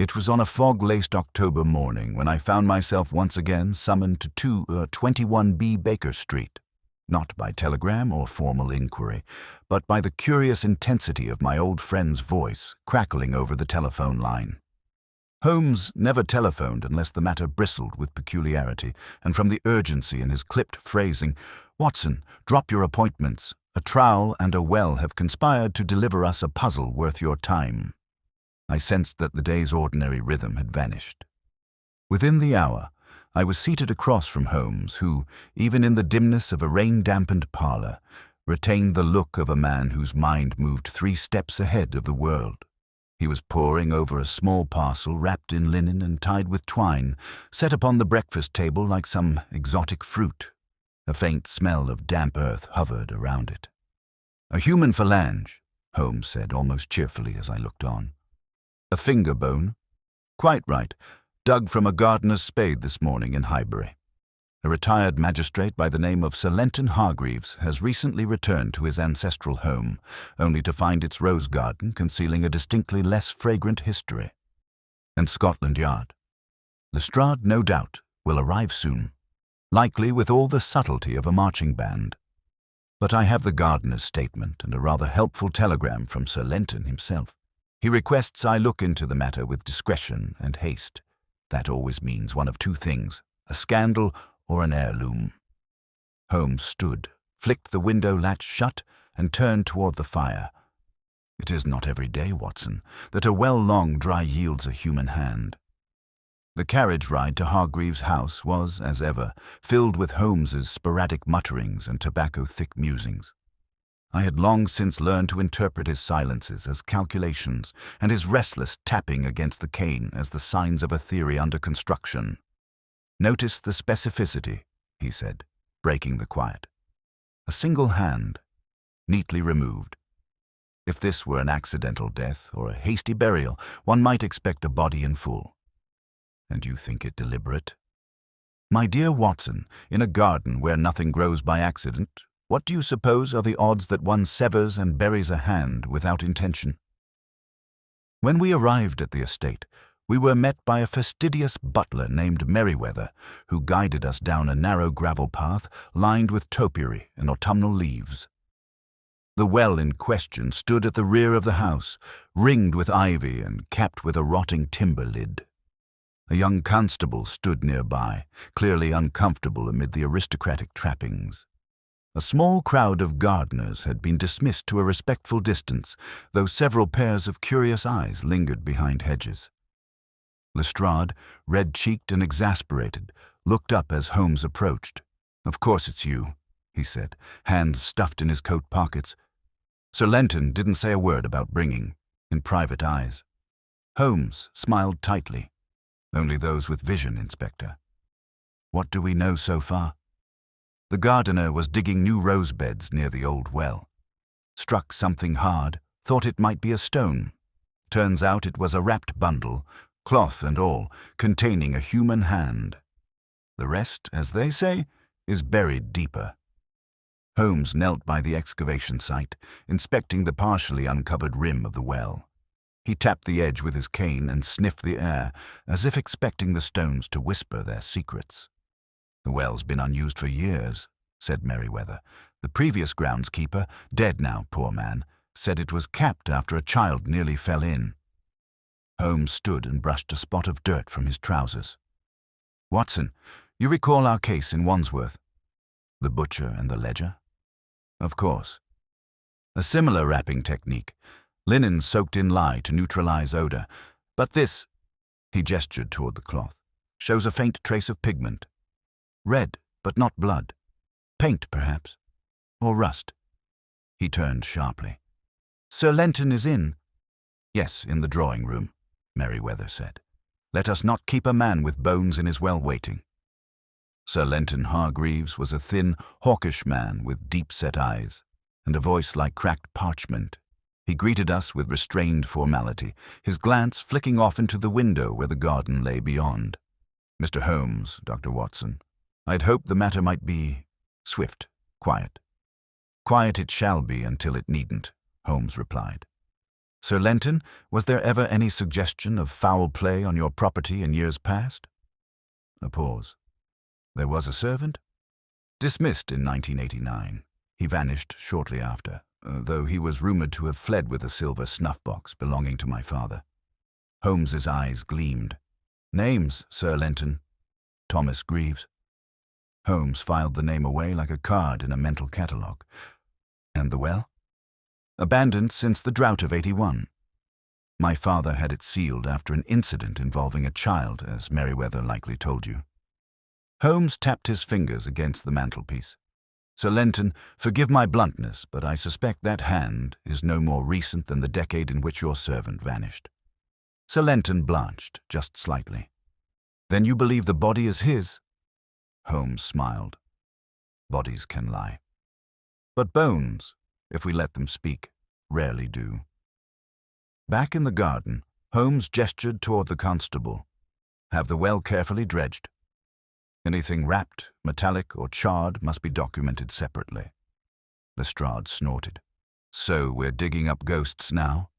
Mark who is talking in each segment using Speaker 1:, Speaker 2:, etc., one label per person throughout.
Speaker 1: It was on a fog-laced October morning when I found myself once again summoned to 21B Baker Street, not by telegram or formal inquiry, but by the curious intensity of my old friend's voice crackling over the telephone line. Holmes never telephoned unless the matter bristled with peculiarity, and from the urgency in his clipped phrasing, "Watson, drop your appointments. A trowel and a well have conspired to deliver us a puzzle worth your time." I sensed that the day's ordinary rhythm had vanished. Within the hour, I was seated across from Holmes, who, even in the dimness of a rain-dampened parlor, retained the look of a man whose mind moved 3 steps ahead of the world. He was poring over a small parcel wrapped in linen and tied with twine, set upon the breakfast table like some exotic fruit. A faint smell of damp earth hovered around it. "A human phalange," Holmes said almost cheerfully as I looked on. "A finger bone. Quite right. Dug from a gardener's spade this morning in Highbury. A retired magistrate by the name of Sir Lenton Hargreaves has recently returned to his ancestral home, only to find its rose garden concealing a distinctly less fragrant history. And Scotland Yard. Lestrade, no doubt, will arrive soon, likely with all the subtlety of a marching band. But I have the gardener's statement and a rather helpful telegram from Sir Lenton himself. He requests I look into the matter with discretion and haste. That always means one of 2 things, a scandal or an heirloom." Holmes stood, flicked the window latch shut, and turned toward the fire. "It is not every day, Watson, that a well-long dry yields a human hand." The carriage ride to Hargreaves' house was, as ever, filled with Holmes's sporadic mutterings and tobacco-thick musings. I had long since learned to interpret his silences as calculations and his restless tapping against the cane as the signs of a theory under construction. "Notice the specificity," he said, breaking the quiet. "A single hand, neatly removed. If this were an accidental death or a hasty burial, one might expect a body in full. And you think it deliberate? My dear Watson, in a garden where nothing grows by accident, what do you suppose are the odds that one severs and buries a hand without intention?" When we arrived at the estate, we were met by a fastidious butler named Merryweather, who guided us down a narrow gravel path lined with topiary and autumnal leaves. The well in question stood at the rear of the house, ringed with ivy and capped with a rotting timber lid. A young constable stood nearby, clearly uncomfortable amid the aristocratic trappings. A small crowd of gardeners had been dismissed to a respectful distance, though several pairs of curious eyes lingered behind hedges. Lestrade, red-cheeked and exasperated, looked up as Holmes approached. "Of course it's you," he said, hands stuffed in his coat pockets. "Sir Lenton didn't say a word about bringing, in private eyes." Holmes smiled tightly. "Only those with vision, Inspector." "What do we know so far?" The gardener was digging new rose beds near the old well. Struck something hard, thought it might be a stone. Turns out it was a wrapped bundle, cloth and all, containing a human hand. The rest, as they say, is buried deeper. Holmes knelt by the excavation site, inspecting the partially uncovered rim of the well. He tapped the edge with his cane and sniffed the air, as if expecting the stones to whisper their secrets. "The well's been unused for years," said Merryweather. "The previous groundskeeper, dead now, poor man, said it was capped after a child nearly fell in." Holmes stood and brushed a spot of dirt from his trousers. "Watson, you recall our case in Wandsworth? The butcher and the ledger?" "Of course. A similar wrapping technique, linen soaked in lye to neutralize odor. But this," he gestured toward the cloth, "shows a faint trace of pigment. Red, but not blood. Paint, perhaps. Or rust." He turned sharply. "Sir Lenton is in?" "Yes, in the drawing-room," Merryweather said. "Let us not keep a man with bones in his well waiting." Sir Lenton Hargreaves was a thin, hawkish man with deep-set eyes, and a voice like cracked parchment. He greeted us with restrained formality, his glance flicking off into the window where the garden lay beyond. "Mr. Holmes, Dr. Watson, I'd hoped the matter might be swift, quiet." "Quiet it shall be until it needn't," Holmes replied. Sir Lenton, was there ever any suggestion of foul play on your property in years past? A pause. There was a servant? Dismissed in 1989. He vanished shortly after, though he was rumored to have fled with a silver snuff-box belonging to my father. Holmes's eyes gleamed. Names, Sir Lenton. Thomas Greaves. Holmes filed the name away like a card in a mental catalogue. And the well? Abandoned since the drought of '81. My father had it sealed after an incident involving a child, as Merriweather likely told you. Holmes tapped his fingers against the mantelpiece. Sir Lenton, forgive my bluntness, but I suspect that hand is no more recent than the decade in which your servant vanished. Sir Lenton blanched, just slightly. Then you believe the body is his? Holmes smiled. Bodies can lie. But bones, if we let them speak, rarely do. Back in the garden, Holmes gestured toward the constable. Have the well carefully dredged. Anything wrapped, metallic, or charred must be documented separately. Lestrade snorted. So we're digging up ghosts now?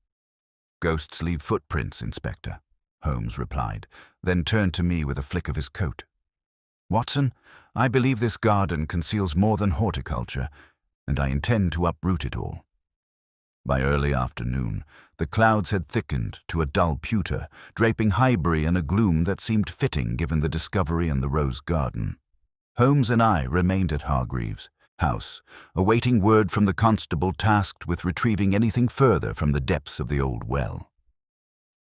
Speaker 1: Ghosts leave footprints, Inspector, Holmes replied, then turned to me with a flick of his coat. Watson, I believe this garden conceals more than horticulture, and I intend to uproot it all. By early afternoon, the clouds had thickened to a dull pewter, draping Highbury in a gloom that seemed fitting given the discovery in the rose garden. Holmes and I remained at Hargreaves' house, awaiting word from the constable tasked with retrieving anything further from the depths of the old well.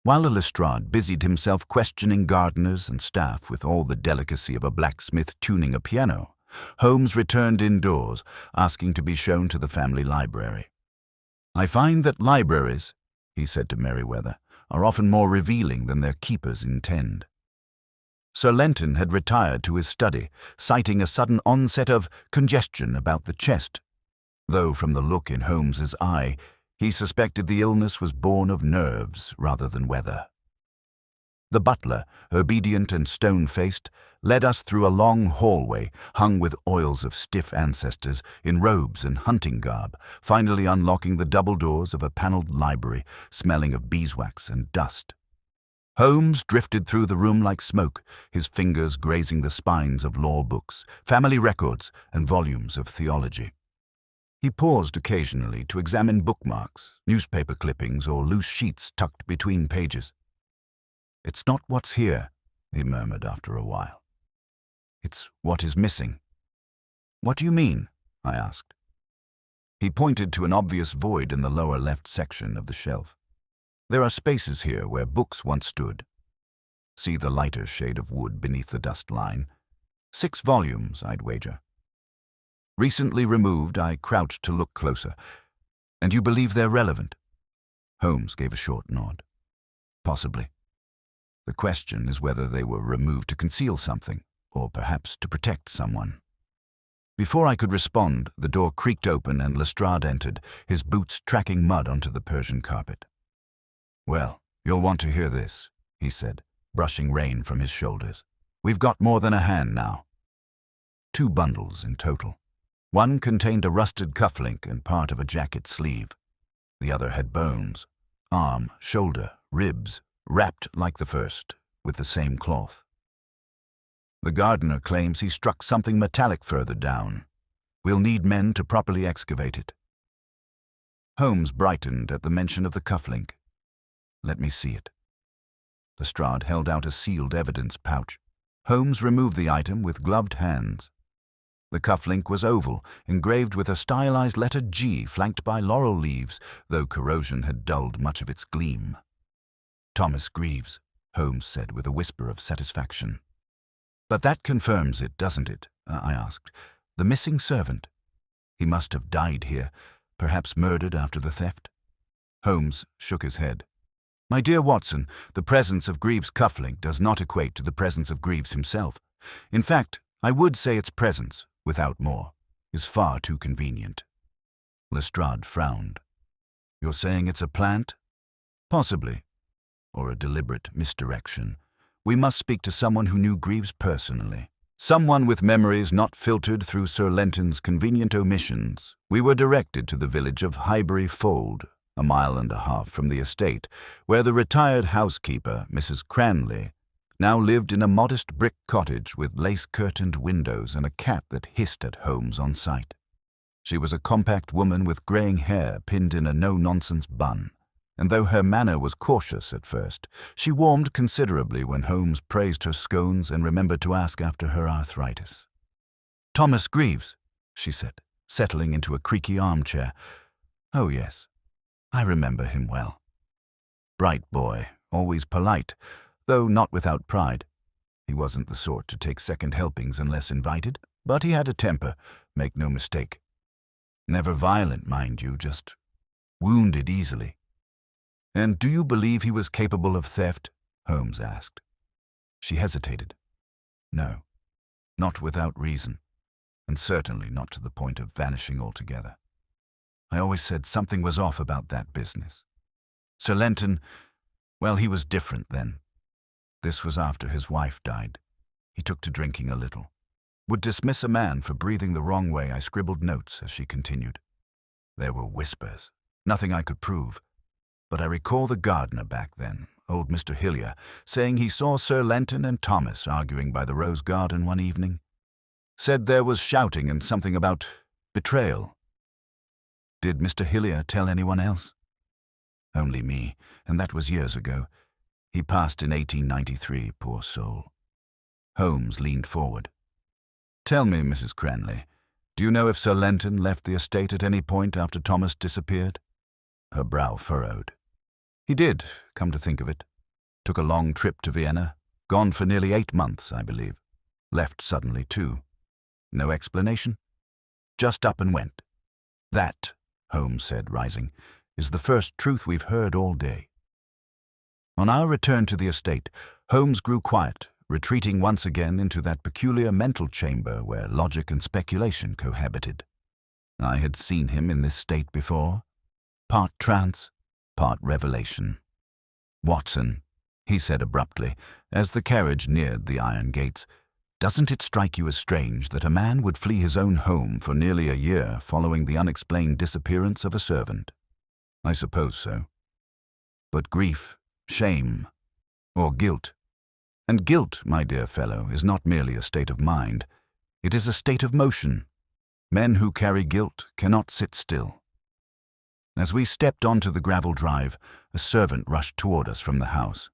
Speaker 1: While Lestrade busied himself questioning gardeners and staff with all the delicacy of a blacksmith tuning a piano, Holmes returned indoors, asking to be shown to the family library. I find that libraries, he said to Merriweather, are often more revealing than their keepers intend. Sir Lenton had retired to his study, citing a sudden onset of congestion about the chest, though from the look in Holmes's eye, he suspected the illness was born of nerves rather than weather. The butler, obedient and stone-faced, led us through a long hallway hung with oils of stiff ancestors in robes and hunting garb, finally unlocking the double doors of a panelled library smelling of beeswax and dust. Holmes drifted through the room like smoke, his fingers grazing the spines of law books, family records, and volumes of theology. He paused occasionally to examine bookmarks, newspaper clippings, or loose sheets tucked between pages. It's not what's here, he murmured after a while. It's what is missing. What do you mean? I asked. He pointed to an obvious void in the lower left section of the shelf. There are spaces here where books once stood. See the lighter shade of wood beneath the dust line. 6 volumes, I'd wager. Recently removed, I crouched to look closer. And you believe they're relevant? Holmes gave a short nod. Possibly. The question is whether they were removed to conceal something, or perhaps to protect someone. Before I could respond, the door creaked open and Lestrade entered, his boots tracking mud onto the Persian carpet. Well, you'll want to hear this, he said, brushing rain from his shoulders. We've got more than a hand now. 2 bundles in total. One contained a rusted cufflink and part of a jacket sleeve. The other had bones, arm, shoulder, ribs, wrapped like the first, with the same cloth. The gardener claims he struck something metallic further down. We'll need men to properly excavate it. Holmes brightened at the mention of the cufflink. Let me see it. Lestrade held out a sealed evidence pouch. Holmes removed the item with gloved hands. The cufflink was oval, engraved with a stylized letter G flanked by laurel leaves, though corrosion had dulled much of its gleam. Thomas Greaves, Holmes said with a whisper of satisfaction. But that confirms it, doesn't it? I asked. The missing servant. He must have died here, perhaps murdered after the theft. Holmes shook his head. My dear Watson, the presence of Greaves' cufflink does not equate to the presence of Greaves himself. In fact, I would say its presence, without more, is far too convenient. Lestrade frowned. You're saying it's a plant? Possibly. Or a deliberate misdirection. We must speak to someone who knew Greaves personally. Someone with memories not filtered through Sir Lenton's convenient omissions. We were directed to the village of Highbury Fold, a mile and a half from the estate, where the retired housekeeper, Mrs. Cranley, now lived in a modest brick cottage with lace-curtained windows and a cat that hissed at Holmes on sight. She was a compact woman with greying hair pinned in a no-nonsense bun, and though her manner was cautious at first, she warmed considerably when Holmes praised her scones and remembered to ask after her arthritis. "Thomas Greaves," she said, settling into a creaky armchair. "Oh, yes, I remember him well. Bright boy, always polite, though not without pride. He wasn't the sort to take second helpings unless invited, but he had a temper, make no mistake. Never violent, mind you, just wounded easily." "And do you believe he was capable of theft?" Holmes asked. She hesitated. "No, not without reason, and certainly not to the point of vanishing altogether. I always said something was off about that business. Sir Lenton, well, he was different then. This was after his wife died. He took to drinking a little. Would dismiss a man for breathing the wrong way." I scribbled notes as she continued. There were whispers, nothing I could prove, but I recall the gardener back then, old Mr. Hillier, saying he saw Sir Lenton and Thomas arguing by the rose garden one evening. Said there was shouting and something about betrayal. Did Mr. Hillier tell anyone else? Only me, and that was years ago. He passed in 1893, poor soul. Holmes leaned forward. "Tell me, Mrs. Cranley, do you know if Sir Lenton left the estate at any point after Thomas disappeared?" Her brow furrowed. "He did, come to think of it. Took a long trip to Vienna. Gone for nearly 8 months, I believe. Left suddenly, too. No explanation. Just up and went. That," Holmes said, rising, "is the first truth we've heard all day." On our return to the estate, Holmes grew quiet, retreating once again into that peculiar mental chamber where logic and speculation cohabited. I had seen him in this state before, part trance, part revelation. "Watson," he said abruptly, as the carriage neared the iron gates, "doesn't it strike you as strange that a man would flee his own home for nearly a year following the unexplained disappearance of a servant?" "I suppose so. But grief, shame, or guilt. And guilt, my dear fellow, is not merely a state of mind. It is a state of motion. Men who carry guilt cannot sit still." As we stepped onto the gravel drive, a servant rushed toward us from the house.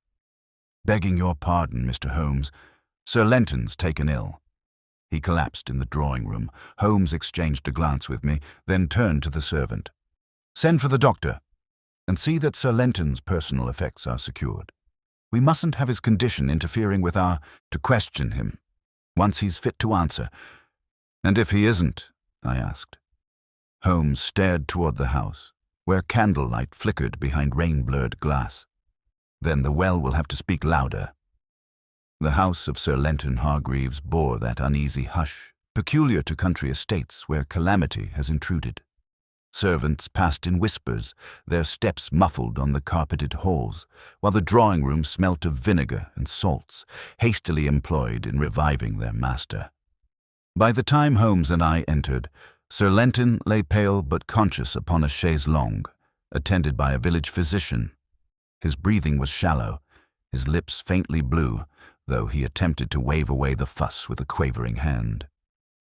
Speaker 1: "Begging your pardon, Mr. Holmes, Sir Lenton's taken ill." He collapsed in the drawing room. Holmes exchanged a glance with me, then turned to the servant. "Send for the doctor, and see that Sir Lenton's personal effects are secured. We mustn't have his condition interfering with to question him, once he's fit to answer." "And if he isn't?" I asked. Holmes stared toward the house, where candlelight flickered behind rain-blurred glass. "Then the well will have to speak louder." The house of Sir Lenton Hargreaves bore that uneasy hush, peculiar to country estates where calamity has intruded. Servants passed in whispers, their steps muffled on the carpeted halls, while the drawing-room smelt of vinegar and salts, hastily employed in reviving their master. By the time Holmes and I entered, Sir Lenton lay pale but conscious upon a chaise longue, attended by a village physician. His breathing was shallow, his lips faintly blue, though he attempted to wave away the fuss with a quavering hand.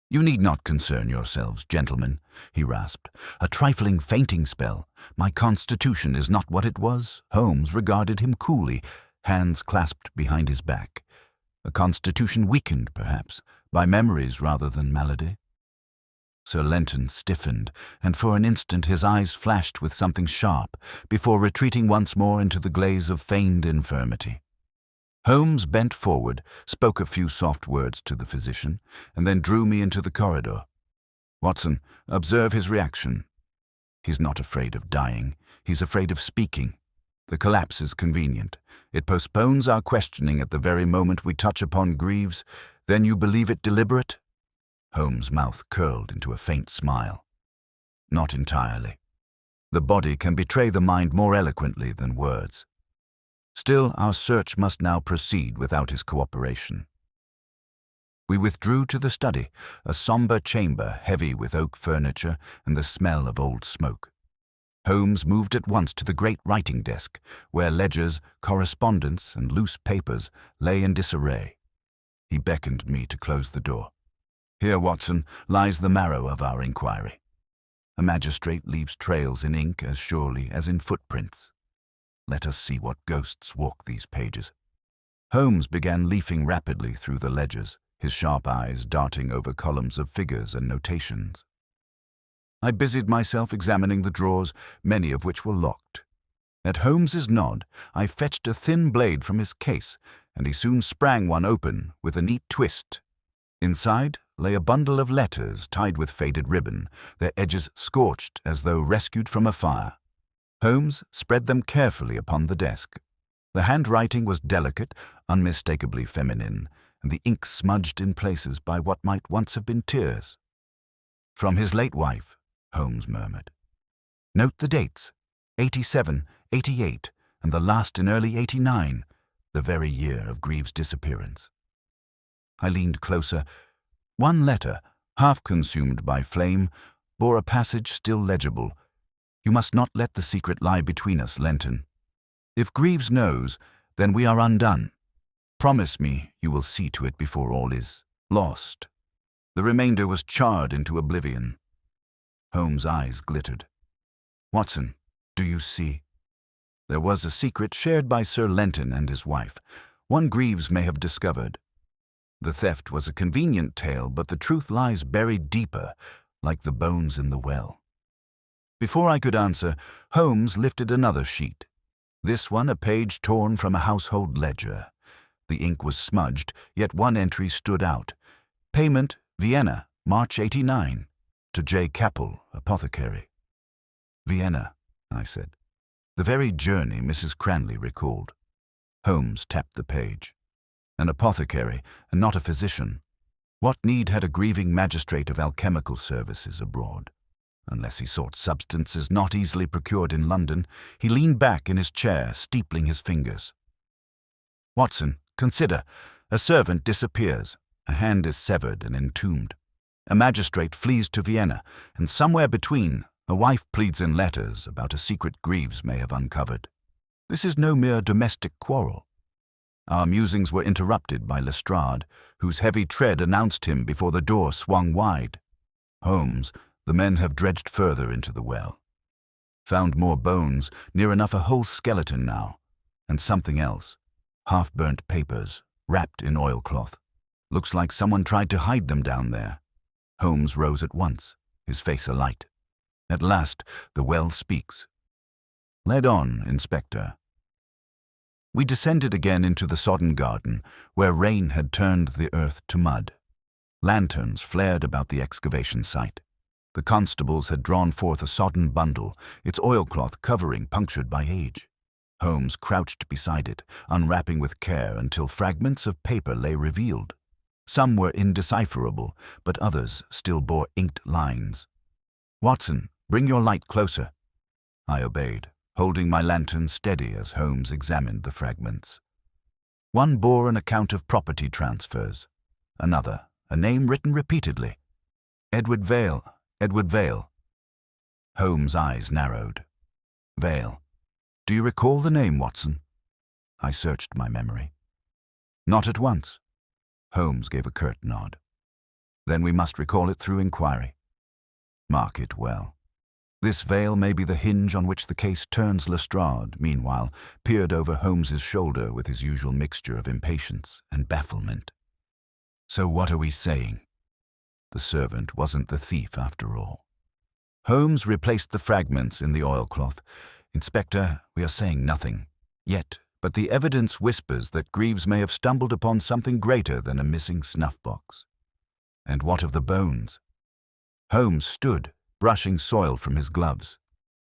Speaker 1: "You need not concern yourselves, gentlemen," he rasped. "A trifling fainting spell. My constitution is not what it was." Holmes regarded him coolly, hands clasped behind his back. "A constitution weakened, perhaps, by memories rather than malady." Sir Lenton stiffened, and for an instant his eyes flashed with something sharp, before retreating once more into the glaze of feigned infirmity. Holmes bent forward, spoke a few soft words to the physician, and then drew me into the corridor. "Watson, observe his reaction. He's not afraid of dying. He's afraid of speaking. The collapse is convenient. It postpones our questioning at the very moment we touch upon Greaves. Then you believe it deliberate?" Holmes' mouth curled into a faint smile. "Not entirely. The body can betray the mind more eloquently than words. Still, our search must now proceed without his cooperation." We withdrew to the study, a somber chamber heavy with oak furniture and the smell of old smoke. Holmes moved at once to the great writing desk, where ledgers, correspondence, and loose papers lay in disarray. He beckoned me to close the door. "Here, Watson, lies the marrow of our inquiry. A magistrate leaves trails in ink as surely as in footprints. Let us see what ghosts walk these pages." Holmes began leafing rapidly through the ledgers, his sharp eyes darting over columns of figures and notations. I busied myself examining the drawers, many of which were locked. At Holmes's nod, I fetched a thin blade from his case, and he soon sprang one open with a neat twist. Inside lay a bundle of letters tied with faded ribbon, their edges scorched as though rescued from a fire. Holmes spread them carefully upon the desk. The handwriting was delicate, unmistakably feminine, and the ink smudged in places by what might once have been tears. "From his late wife," Holmes murmured. "Note the dates, 87, 88, and the last in early 89, the very year of Greaves' disappearance." I leaned closer. One letter, half consumed by flame, bore a passage still legible. "You must not let the secret lie between us, Lenton. If Greaves knows, then we are undone. Promise me you will see to it before all is lost." The remainder was charred into oblivion. Holmes' eyes glittered. "Watson, do you see? There was a secret shared by Sir Lenton and his wife, one Greaves may have discovered. The theft was a convenient tale, but the truth lies buried deeper, like the bones in the well." Before I could answer, Holmes lifted another sheet. This one a page torn from a household ledger. The ink was smudged, yet one entry stood out. "Payment, Vienna, March 89. To J. Capel, apothecary." "Vienna," I said. The very journey Mrs. Cranley recalled. Holmes tapped the page. An apothecary, and not a physician. What need had a grieving magistrate of alchemical services abroad? Unless he sought substances not easily procured in London, he leaned back in his chair, steepling his fingers. "Watson, consider. A servant disappears. A hand is severed and entombed. A magistrate flees to Vienna, and somewhere between, a wife pleads in letters about a secret Greaves may have uncovered. This is no mere domestic quarrel." Our musings were interrupted by Lestrade, whose heavy tread announced him before the door swung wide. "Holmes, the men have dredged further into the well. Found more bones, near enough a whole skeleton now, and something else. Half-burnt papers, wrapped in oilcloth. Looks like someone tried to hide them down there." Holmes rose at once, his face alight. "At last, the well speaks. Lead on, Inspector." We descended again into the sodden garden, where rain had turned the earth to mud. Lanterns flared about the excavation site. The constables had drawn forth a sodden bundle, its oilcloth covering punctured by age. Holmes crouched beside it, unwrapping with care until fragments of paper lay revealed. Some were indecipherable, but others still bore inked lines. "Watson, bring your light closer." I obeyed, holding my lantern steady as Holmes examined the fragments. One bore an account of property transfers. Another, a name written repeatedly. "Edward Vale, Edward Vale." Holmes' eyes narrowed. "Vale. Do you recall the name, Watson?" I searched my memory. "Not at once." Holmes gave a curt nod. "Then we must recall it through inquiry. Mark it well. This Vale may be the hinge on which the case turns." Lestrade, meanwhile, peered over Holmes's shoulder with his usual mixture of impatience and bafflement. "So what are we saying? The servant wasn't the thief after all." Holmes replaced the fragments in the oilcloth. "Inspector, we are saying nothing yet, but the evidence whispers that Greaves may have stumbled upon something greater than a missing snuff-box." "And what of the bones?" Holmes stood, brushing soil from his gloves.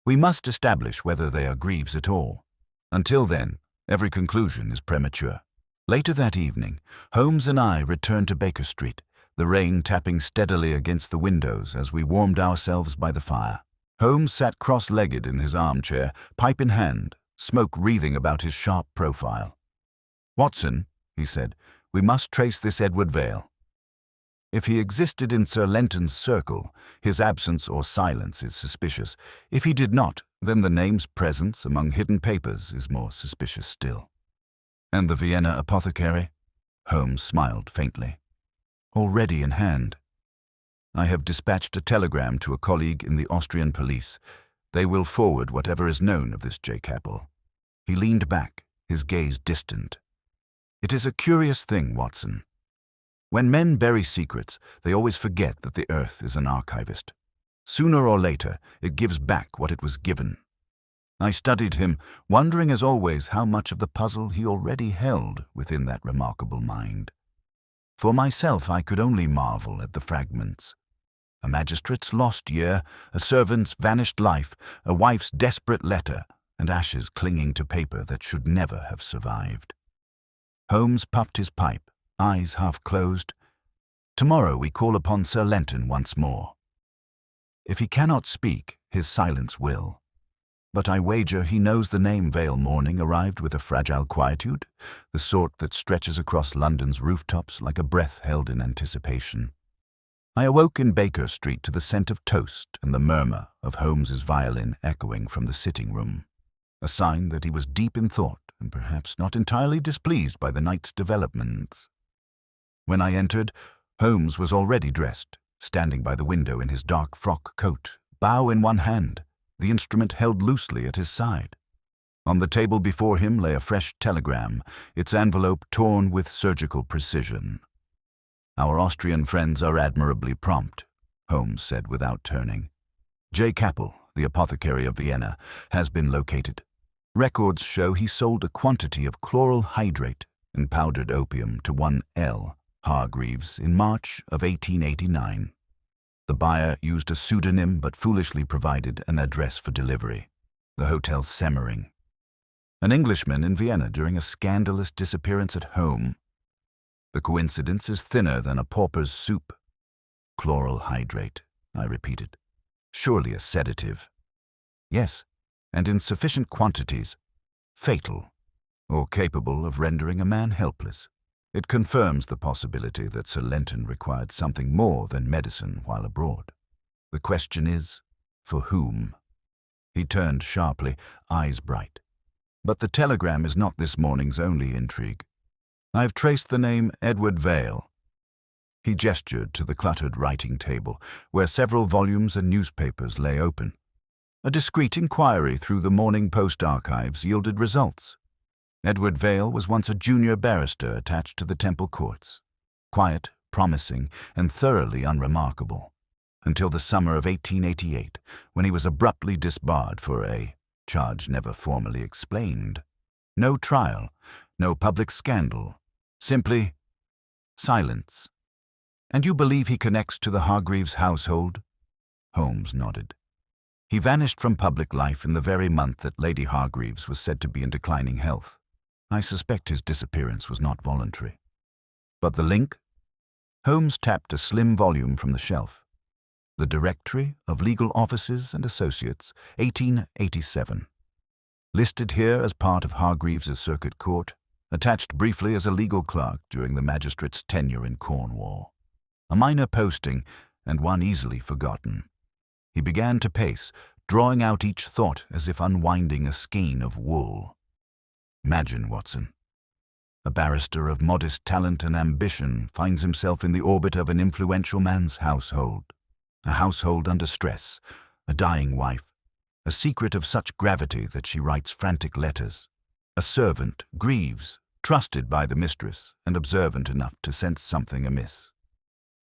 Speaker 1: "We must establish whether they are Greaves at all. Until then, every conclusion is premature." Later that evening, Holmes and I returned to Baker Street, the rain tapping steadily against the windows as we warmed ourselves by the fire. Holmes sat cross-legged in his armchair, pipe in hand, smoke wreathing about his sharp profile. "Watson," he said, "we must trace this Edward Vale. If he existed in Sir Lenton's circle, his absence or silence is suspicious. If he did not, Then the name's presence among hidden papers is more suspicious still. And the Vienna apothecary? Holmes smiled faintly. Already in hand. I have dispatched a telegram to a colleague in the Austrian police. They will forward whatever is known of this J. Capel. He leaned back, his gaze distant. It is a curious thing, Watson. When men bury secrets, they always forget that the earth is an archivist. Sooner or later, it gives back what it was given. I studied him, wondering as always how much of the puzzle he already held within that remarkable mind. For myself, I could only marvel at the fragments. A magistrate's lost year, a servant's vanished life, a wife's desperate letter, and ashes clinging to paper that should never have survived. Holmes puffed his pipe, eyes half closed. Tomorrow we call upon Sir Lenton once more. If he cannot speak, his silence will. But I wager he knows the name Vale Morning arrived with a fragile quietude, the sort that stretches across London's rooftops like a breath held in anticipation. I awoke in Baker Street to the scent of toast and the murmur of Holmes's violin echoing from the sitting room, a sign that he was deep in thought and perhaps not entirely displeased by the night's developments. When I entered, Holmes was already dressed, standing by the window in his dark frock coat, bow in one hand, the instrument held loosely at his side. On the table before him lay a fresh telegram, its envelope torn with surgical precision. Our Austrian friends are admirably prompt, Holmes said without turning. J. Capel, the apothecary of Vienna, has been located. Records show he sold a quantity of chloral hydrate and powdered opium to one L. Hargreaves in March of 1889. The buyer used a pseudonym but foolishly provided an address for delivery, the Hotel Semmering. An Englishman in Vienna during a scandalous disappearance at home. The coincidence is thinner than a pauper's soup. Chloral hydrate, I repeated. Surely a sedative. Yes, and in sufficient quantities. Fatal, or capable of rendering a man helpless. It confirms the possibility that Sir Lenton required something more than medicine while abroad. The question is, for whom? He turned sharply, eyes bright. But the telegram is not this morning's only intrigue. I've traced the name Edward Vale. He gestured to the cluttered writing table, where several volumes and newspapers lay open. A discreet inquiry through the Morning Post archives yielded results. Edward Vale was once a junior barrister attached to the Temple Courts. Quiet, promising, and thoroughly unremarkable. Until the summer of 1888, when he was abruptly disbarred for a charge never formally explained. No trial, no public scandal. Simply silence. And you believe he connects to the Hargreaves household? Holmes nodded. He vanished from public life in the very month that Lady Hargreaves was said to be in declining health. I suspect his disappearance was not voluntary. But the link? Holmes tapped a slim volume from the shelf. The Directory of Legal Offices and Associates, 1887. Listed here as part of Hargreaves' circuit court, attached briefly as a legal clerk during the magistrate's tenure in Cornwall. A minor posting, and one easily forgotten. He began to pace, drawing out each thought as if unwinding a skein of wool. Imagine, Watson. A barrister of modest talent and ambition finds himself in the orbit of an influential man's household. A household under stress, a dying wife, a secret of such gravity that she writes frantic letters. A servant grieves, trusted by the mistress and observant enough to sense something amiss.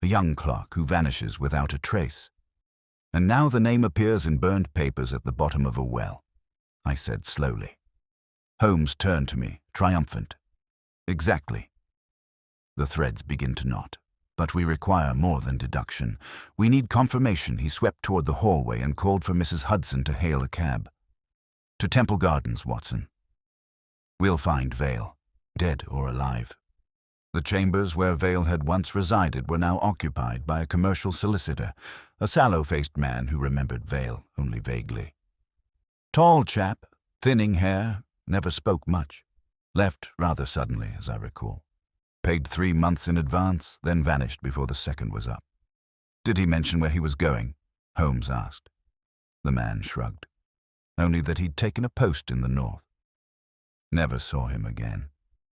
Speaker 1: A young clerk who vanishes without a trace. And now the name appears in burned papers at the bottom of a well, I said slowly. Holmes turned to me, triumphant. Exactly. The threads begin to knot, but we require more than deduction. We need confirmation. He swept toward the hallway and called for Mrs. Hudson to hail a cab. To Temple Gardens, Watson. We'll find Vale, dead or alive. The chambers where Vale had once resided were now occupied by a commercial solicitor, a sallow-faced man who remembered Vale only vaguely. Tall chap, thinning hair, never spoke much. Left rather suddenly, as I recall. Paid 3 months in advance, then vanished before the second was up. Did he mention where he was going? Holmes asked. The man shrugged. only that he'd taken a post in the north. Never saw him again.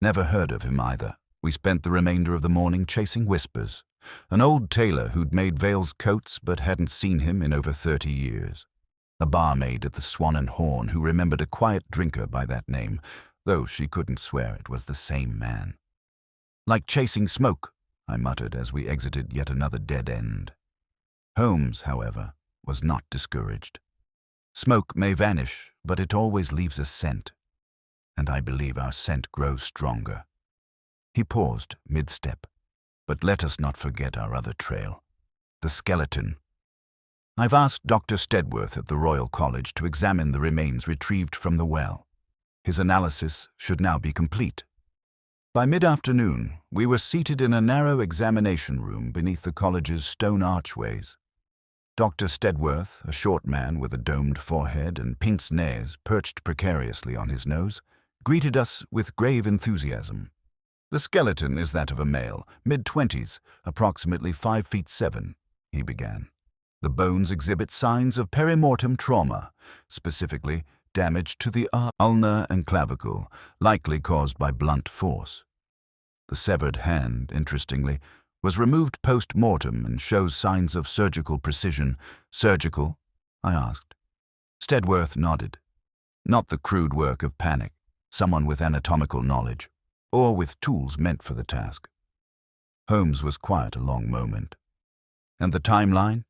Speaker 1: Never heard of him either. We spent the remainder of the morning chasing whispers. An old tailor who'd made Vale's coats but hadn't seen him in over 30 years. A barmaid at the Swan and Horn who remembered a quiet drinker by that name, though she couldn't swear it was the same man. Like chasing smoke, I muttered as we exited yet another dead end. Holmes, however, was not discouraged. Smoke may vanish, but it always leaves a scent, and I believe our scent grows stronger. He paused mid-step, but let us not forget our other trail, the skeleton. I've asked Dr. Steadworth at the Royal College to examine the remains retrieved from the well. His analysis should now be complete. By mid-afternoon, we were seated in a narrow examination room beneath the college's stone archways. Dr. Steadworth, a short man with a domed forehead and pince nez perched precariously on his nose, greeted us with grave enthusiasm. "The skeleton is that of a male, mid-20s, approximately 5 feet 7, he began. "The bones exhibit signs of perimortem trauma, specifically damage to the ulna and clavicle, likely caused by blunt force. The severed hand, interestingly, was removed post-mortem and shows signs of surgical precision." "Surgical?" I asked. Steadworth nodded. "Not the crude work of panic, someone with anatomical knowledge, or with tools meant for the task." Holmes was quiet a long moment. "And the timeline?"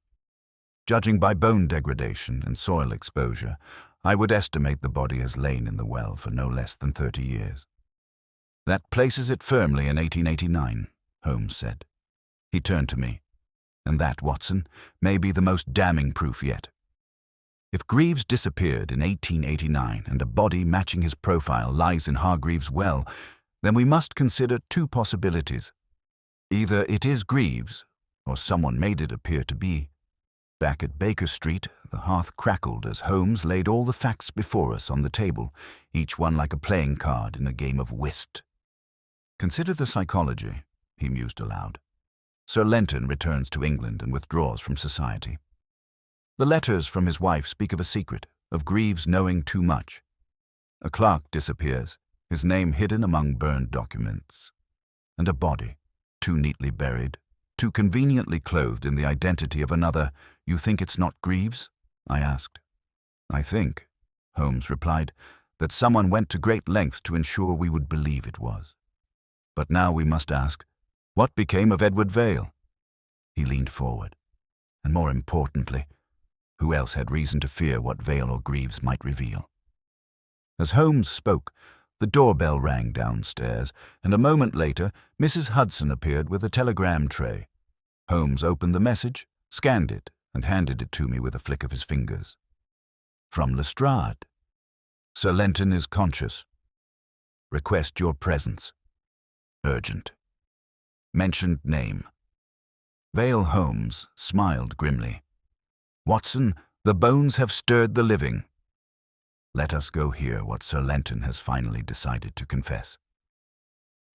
Speaker 1: "Judging by bone degradation and soil exposure, I would estimate the body has lain in the well for no less than 30 years. "That places it firmly in 1889, Holmes said. He turned to me. "And that, Watson, may be the most damning proof yet. If Greaves disappeared in 1889 and a body matching his profile lies in Hargreaves' well, then we must consider two possibilities. Either it is Greaves, or someone made it appear to be." Back at Baker Street, the hearth crackled as Holmes laid all the facts before us on the table, each one like a playing card in a game of whist. "Consider the psychology," he mused aloud. "Sir Lenton returns to England and withdraws from society. The letters from his wife speak of a secret, of Greaves knowing too much. A clerk disappears, his name hidden among burned documents. And a body, too neatly buried, too conveniently clothed in the identity of another. You think it's not Greaves?" I asked. "I think," Holmes replied, "that someone went to great lengths to ensure we would believe it was. But now we must ask, what became of Edward Vale?" He leaned forward. "And more importantly, who else had reason to fear what Vale or Greaves might reveal?" As Holmes spoke, the doorbell rang downstairs, and a moment later, Mrs. Hudson appeared with a telegram tray. Holmes opened the message, scanned it, and handed it to me with a flick of his fingers. "From Lestrade. Sir Lenton is conscious. Request your presence. Urgent. Mentioned name." Vale Holmes smiled grimly. "Watson, the bones have stirred the living. Let us go hear what Sir Lenton has finally decided to confess."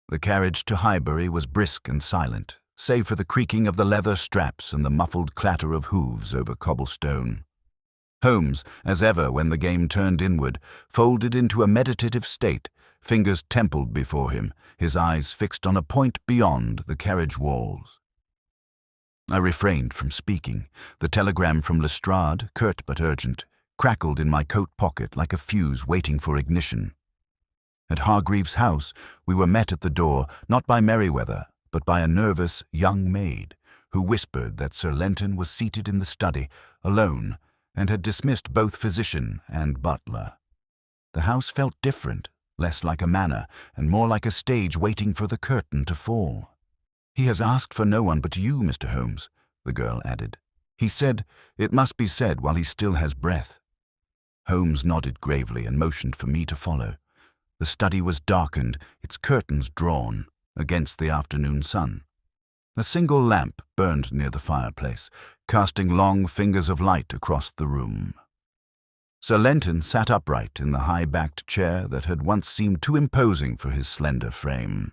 Speaker 1: The carriage to Highbury was brisk and silent, save for the creaking of the leather straps and the muffled clatter of hooves over cobblestone. Holmes, as ever when the game turned inward, folded into a meditative state, fingers templed before him, his eyes fixed on a point beyond the carriage walls. I refrained from speaking. The telegram from Lestrade, curt but urgent, crackled in my coat pocket like a fuse waiting for ignition. At Hargreaves' house, we were met at the door not by Merryweather, but by a nervous young maid, who whispered that Sir Lenton was seated in the study, alone, and had dismissed both physician and butler. The house felt different, less like a manor, and more like a stage waiting for the curtain to fall. "He has asked for no one but you, Mr. Holmes," the girl added. "He said it must be said while he still has breath." Holmes nodded gravely and motioned for me to follow. The study was darkened, its curtains drawn, against the afternoon sun. A single lamp burned near the fireplace, casting long fingers of light across the room. Sir Lenton sat upright in the high-backed chair that had once seemed too imposing for his slender frame.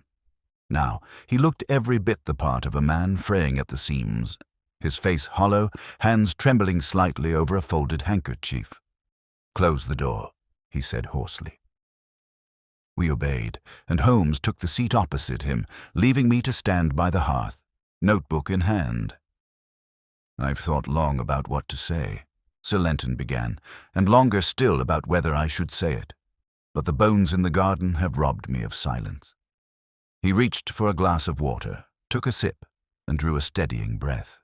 Speaker 1: Now he looked every bit the part of a man fraying at the seams, his face hollow, hands trembling slightly over a folded handkerchief. "Close the door," he said hoarsely. We obeyed, and Holmes took the seat opposite him, leaving me to stand by the hearth, notebook in hand. "I've thought long about what to say," Sir Lenton began, "and longer still about whether I should say it. But the bones in the garden have robbed me of silence." He reached for a glass of water, took a sip, and drew a steadying breath.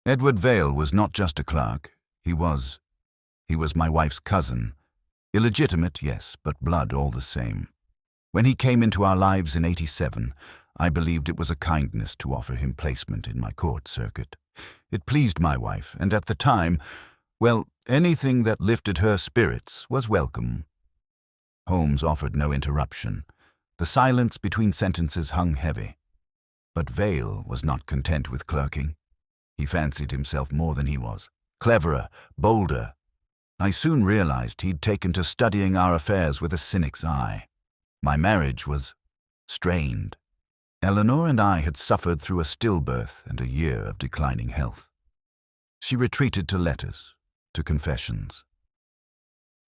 Speaker 1: "Edward Vale was not just a clerk. He was my wife's cousin. Illegitimate, yes, but blood all the same. When he came into our lives in '87, I believed it was a kindness to offer him placement in my court circuit. It pleased my wife, and at the time, well, anything that lifted her spirits was welcome." Holmes offered no interruption. The silence between sentences hung heavy. But Vale was not content with clerking. He fancied himself more than he was, cleverer, bolder. I soon realized he'd taken to studying our affairs with a cynic's eye. My marriage was strained. Eleanor and I had suffered through a stillbirth and a year of declining health. She retreated to letters, to confessions.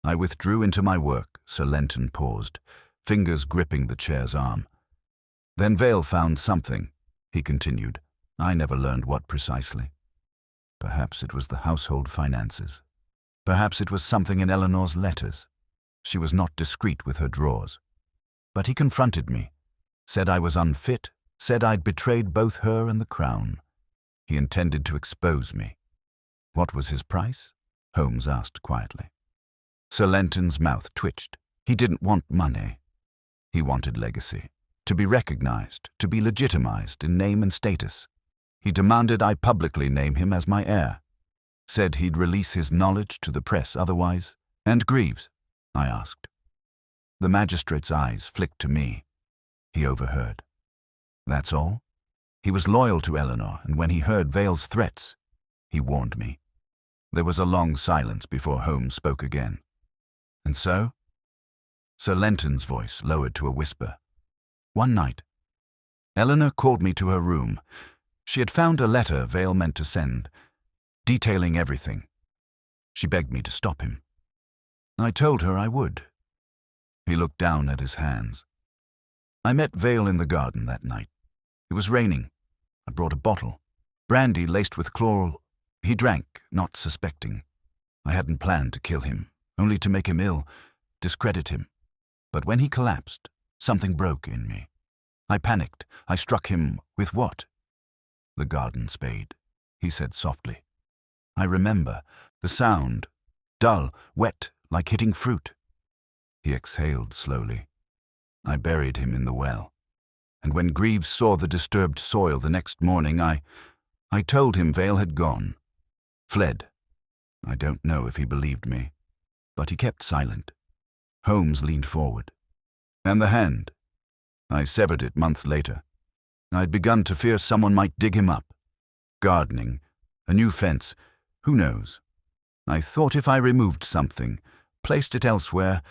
Speaker 1: I withdrew into my work. Sir Lenton paused, fingers gripping the chair's arm. "Then Vale found something," he continued. "I never learned what precisely. Perhaps it was the household finances. Perhaps it was something in Eleanor's letters. She was not discreet with her drawers. But he confronted me, said I was unfit, said I'd betrayed both her and the crown. He intended to expose me." "What was his price?" Holmes asked quietly. Sir Lenton's mouth twitched. He didn't want money. He wanted legacy, to be recognized, to be legitimized in name and status. He demanded I publicly name him as my heir. Said he'd release his knowledge to the press otherwise. "And Greaves?" I asked. The magistrate's eyes flicked to me. He overheard. "That's all? He was loyal to Eleanor, and when he heard Vale's threats, he warned me." There was a long silence before Holmes spoke again. "And so?" Sir Lenton's voice lowered to a whisper. "One night, Eleanor called me to her room. She had found a letter Vale meant to send, detailing everything. She begged me to stop him. I told her I would." He looked down at his hands. "I met Vale in the garden that night. It was raining. I brought a bottle, brandy laced with chloral. He drank, not suspecting. I hadn't planned to kill him, only to make him ill, discredit him. But when he collapsed, something broke in me. I panicked. I struck him with what?" "The garden spade," he said softly. "I remember the sound, dull, wet, like hitting fruit." He exhaled slowly. "I buried him in the well. And when Greaves saw the disturbed soil the next morning, I told him Vale had gone, fled. I don't know if he believed me, but he kept silent." Holmes leaned forward. "And the hand?" "I severed it months later. I'd begun to fear someone might dig him up. Gardening, a new fence, who knows? I thought if I removed something, placed it elsewhere,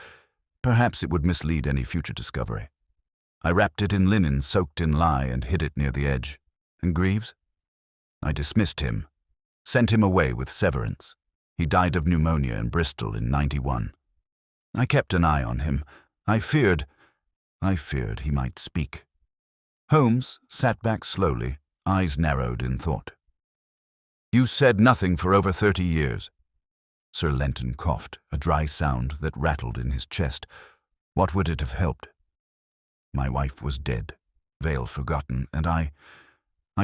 Speaker 1: perhaps it would mislead any future discovery. I wrapped it in linen soaked in lye and hid it near the edge. And Greaves? I dismissed him, sent him away with severance. He died of pneumonia in Bristol in '91. I kept an eye on him. I feared he might speak." Holmes sat back slowly, eyes narrowed in thought. "You said nothing for over 30 years. Sir Lenton coughed, a dry sound that rattled in his chest. "What would it have helped? My wife was dead, Vale forgotten, and I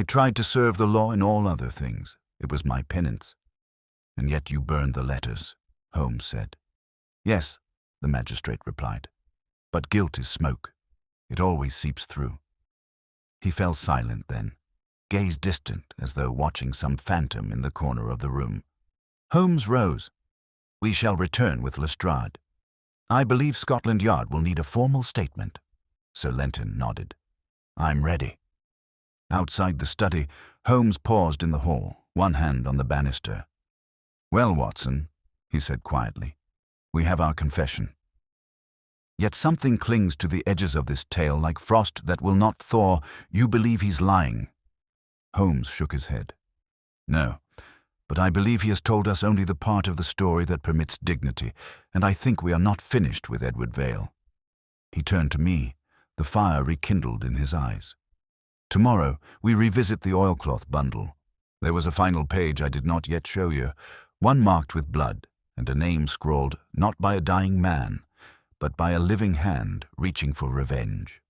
Speaker 1: tried to serve the law in all other things. It was my penance. And yet you burned the letters," Holmes said. "Yes," the magistrate replied. "But guilt is smoke. It always seeps through." He fell silent then, gaze distant as though watching some phantom in the corner of the room. Holmes rose. "We shall return with Lestrade. I believe Scotland Yard will need a formal statement." Sir Lenton nodded. "I'm ready." Outside the study, Holmes paused in the hall, one hand on the banister. "Well, Watson," he said quietly, "we have our confession. Yet something clings to the edges of this tale like frost that will not thaw. You believe he's lying." Holmes shook his head. "No, but I believe he has told us only the part of the story that permits dignity, and I think we are not finished with Edward Vale." He turned to me, the fire rekindled in his eyes. "Tomorrow, we revisit the oilcloth bundle. There was a final page I did not yet show you, one marked with blood, and a name scrawled not by a dying man, but by a living hand reaching for revenge."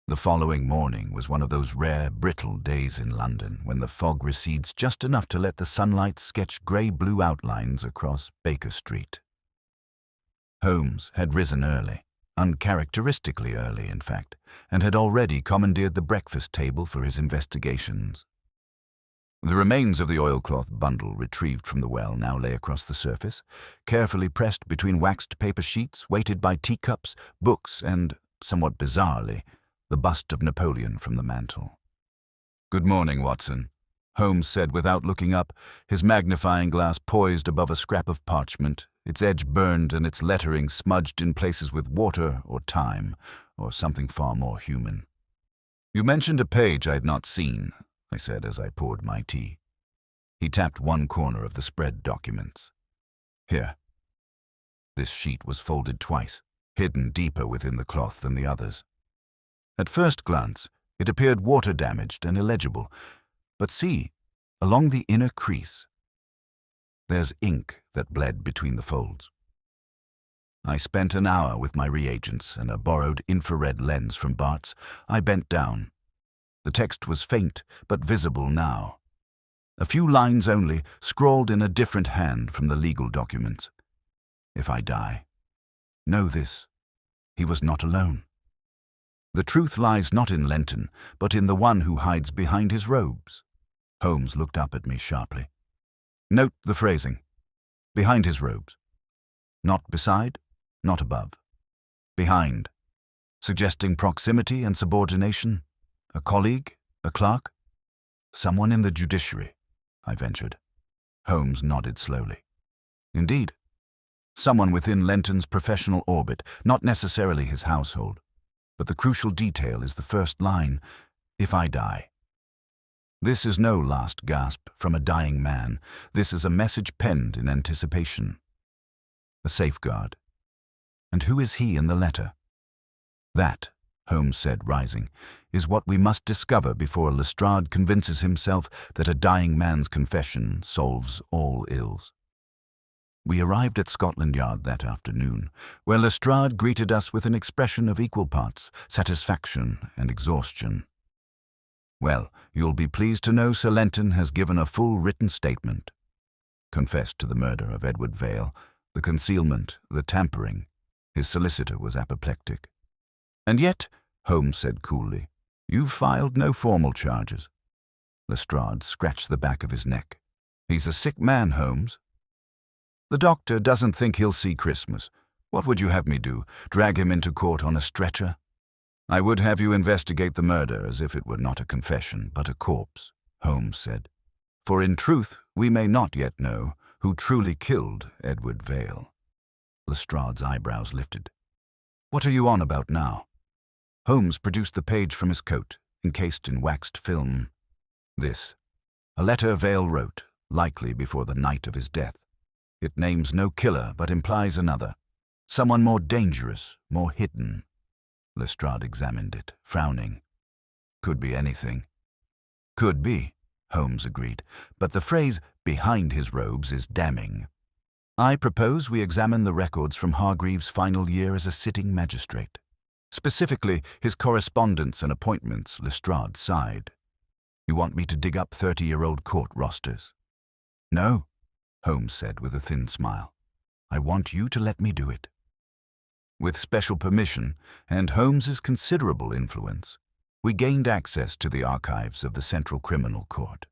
Speaker 1: The following morning was one of those rare, brittle days in London when the fog recedes just enough to let the sunlight sketch grey-blue outlines across Baker Street. Holmes had risen early, uncharacteristically early, in fact, and had already commandeered the breakfast table for his investigations. The remains of the oilcloth bundle retrieved from the well now lay across the surface, carefully pressed between waxed paper sheets, weighted by teacups, books, and, somewhat bizarrely, the bust of Napoleon from the mantel. "Good morning, Watson," Holmes said without looking up, his magnifying glass poised above a scrap of parchment, its edge burned and its lettering smudged in places with water or time, or something far more human. "You mentioned a page I had not seen," I said as I poured my tea. He tapped one corner of the spread documents. "Here." This sheet was folded twice, hidden deeper within the cloth than the others. At first glance, it appeared water-damaged and illegible, but see, along the inner crease, there's ink that bled between the folds. I spent an hour with my reagents and a borrowed infrared lens from Bart's. I bent down. The text was faint, but visible now. A few lines only, scrawled in a different hand from the legal documents. "If I die, know this, he was not alone. The truth lies not in Lenton, but in the one who hides behind his robes." Holmes looked up at me sharply. "Note the phrasing. Behind his robes. Not beside, not above. Behind. Suggesting proximity and subordination. A colleague? A clerk? Someone in the judiciary," I ventured. Holmes nodded slowly. "Indeed. Someone within Lenton's professional orbit, not necessarily his household. But the crucial detail is the first line, 'If I die.' This is no last gasp from a dying man. This is a message penned in anticipation. A safeguard. And who is he in the letter? That, Holmes said, rising, is what we must discover before Lestrade convinces himself that a dying man's confession solves all ills." We arrived at Scotland Yard that afternoon, where Lestrade greeted us with an expression of equal parts satisfaction and exhaustion. "Well, you'll be pleased to know Sir Lenton has given a full written statement. Confessed to the murder of Edward Vale, the concealment, the tampering. His solicitor was apoplectic. And yet," Holmes said coolly, "you've filed no formal charges." Lestrade scratched the back of his neck. "He's a sick man, Holmes. The doctor doesn't think he'll see Christmas. What would you have me do? Drag him into court on a stretcher? I would have you investigate the murder as if it were not a confession, but a corpse," Holmes said. "For in truth, we may not yet know who truly killed Edward Vale." Lestrade's eyebrows lifted. "What are you on about now?" Holmes produced the page from his coat, encased in waxed film. "This. A letter Vale wrote, likely before the night of his death. It names no killer, but implies another. Someone more dangerous, more hidden." Lestrade examined it, frowning. "Could be anything." "Could be," Holmes agreed, "but the phrase 'behind his robes' is damning. I propose we examine the records from Hargreaves' final year as a sitting magistrate. Specifically, his correspondence and appointments," Lestrade sighed. "You want me to dig up 30-year-old court rosters?" "No," Holmes said with a thin smile. "I want you to let me do it." With special permission and Holmes's considerable influence, we gained access to the archives of the Central Criminal Court.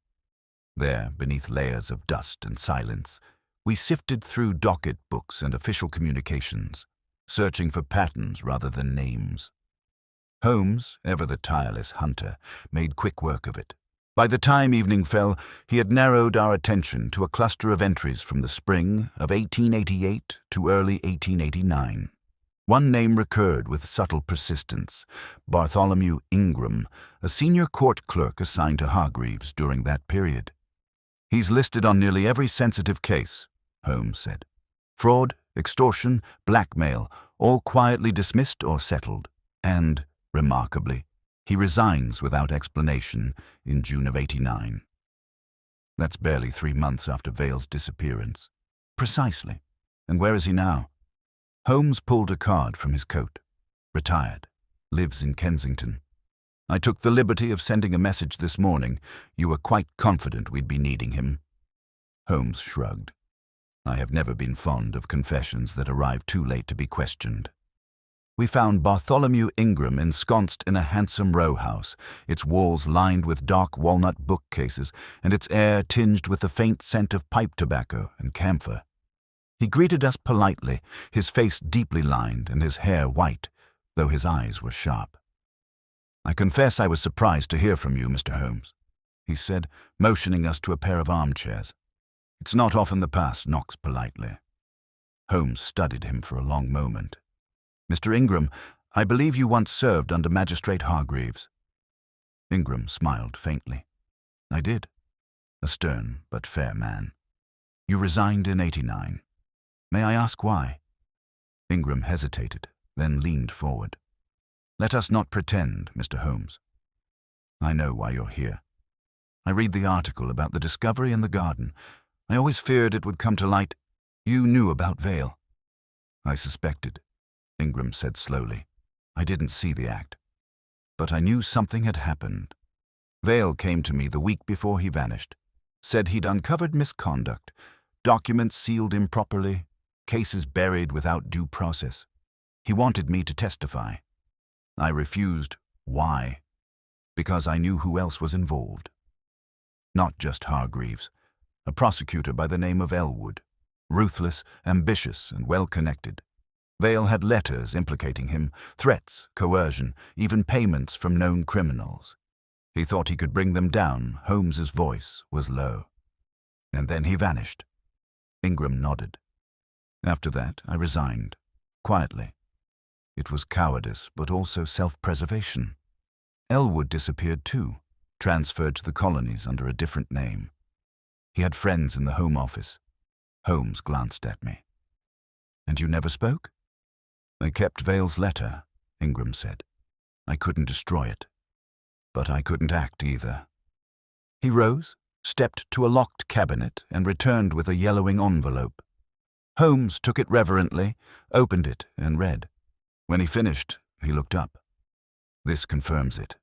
Speaker 1: There, beneath layers of dust and silence, we sifted through docket books and official communications, searching for patterns rather than names. Holmes, ever the tireless hunter, made quick work of it. By the time evening fell, he had narrowed our attention to a cluster of entries from the spring of 1888 to early 1889. One name recurred with subtle persistence: Bartholomew Ingram, a senior court clerk assigned to Hargreaves during that period. He's listed on nearly every sensitive case, Holmes said. Fraud, extortion, blackmail, all quietly dismissed or settled. And, remarkably, he resigns without explanation in June of '89. That's barely 3 months after Vale's disappearance. Precisely. And where is he now? Holmes pulled a card from his coat. Retired. Lives in Kensington. I took the liberty of sending a message this morning. You were quite confident we'd be needing him. Holmes shrugged. I have never been fond of confessions that arrive too late to be questioned. We found Bartholomew Ingram ensconced in a handsome row house, its walls lined with dark walnut bookcases and its air tinged with the faint scent of pipe tobacco and camphor. He greeted us politely, his face deeply lined and his hair white, though his eyes were sharp. I confess I was surprised to hear from you, Mr. Holmes, he said, motioning us to a pair of armchairs. It's not often the past knocks politely. Holmes studied him for a long moment. Mr. Ingram, I believe you once served under Magistrate Hargreaves. Ingram smiled faintly. I did. A stern but fair man. You resigned in '89. May I ask why? Ingram hesitated, then leaned forward. Let us not pretend, Mr. Holmes. I know why you're here. I read the article about the discovery in the garden. I always feared it would come to light. You knew about Vale. I suspected, Ingram said slowly. I didn't see the act. But I knew something had happened. Vale came to me the week before he vanished. Said he'd uncovered misconduct, documents sealed improperly, cases buried without due process. He wanted me to testify. I refused. Why? Because I knew who else was involved. Not just Hargreaves, a prosecutor by the name of Elwood, ruthless, ambitious, and well-connected. Vale had letters implicating him, threats, coercion, even payments from known criminals. He thought he could bring them down. Holmes's voice was low. And then he vanished. Ingram nodded. After that, I resigned, quietly. It was cowardice, but also self-preservation. Elwood disappeared too, transferred to the colonies under a different name. He had friends in the Home Office. Holmes glanced at me. And you never spoke? I kept Vale's letter, Ingram said. I couldn't destroy it. But I couldn't act either. He rose, stepped to a locked cabinet, and returned with a yellowing envelope. Holmes took it reverently, opened it, and read. When he finished, he looked up. This confirms it.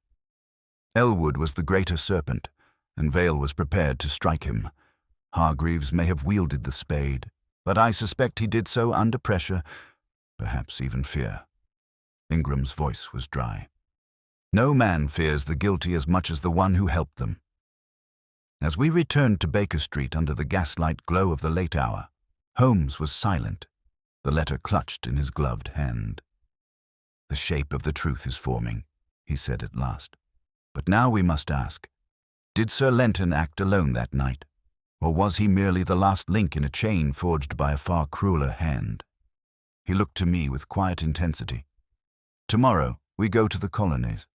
Speaker 1: Elwood was the greater serpent, and Vale was prepared to strike him. Hargreaves may have wielded the spade, but I suspect he did so under pressure, perhaps even fear. Ingram's voice was dry. No man fears the guilty as much as the one who helped them. As we returned to Baker Street under the gaslight glow of the late hour, Holmes was silent, the letter clutched in his gloved hand. The shape of the truth is forming, he said at last. But now we must ask, did Sir Lenton act alone that night? Or was he merely the last link in a chain forged by a far crueler hand? He looked to me with quiet intensity. Tomorrow we go to the colonies.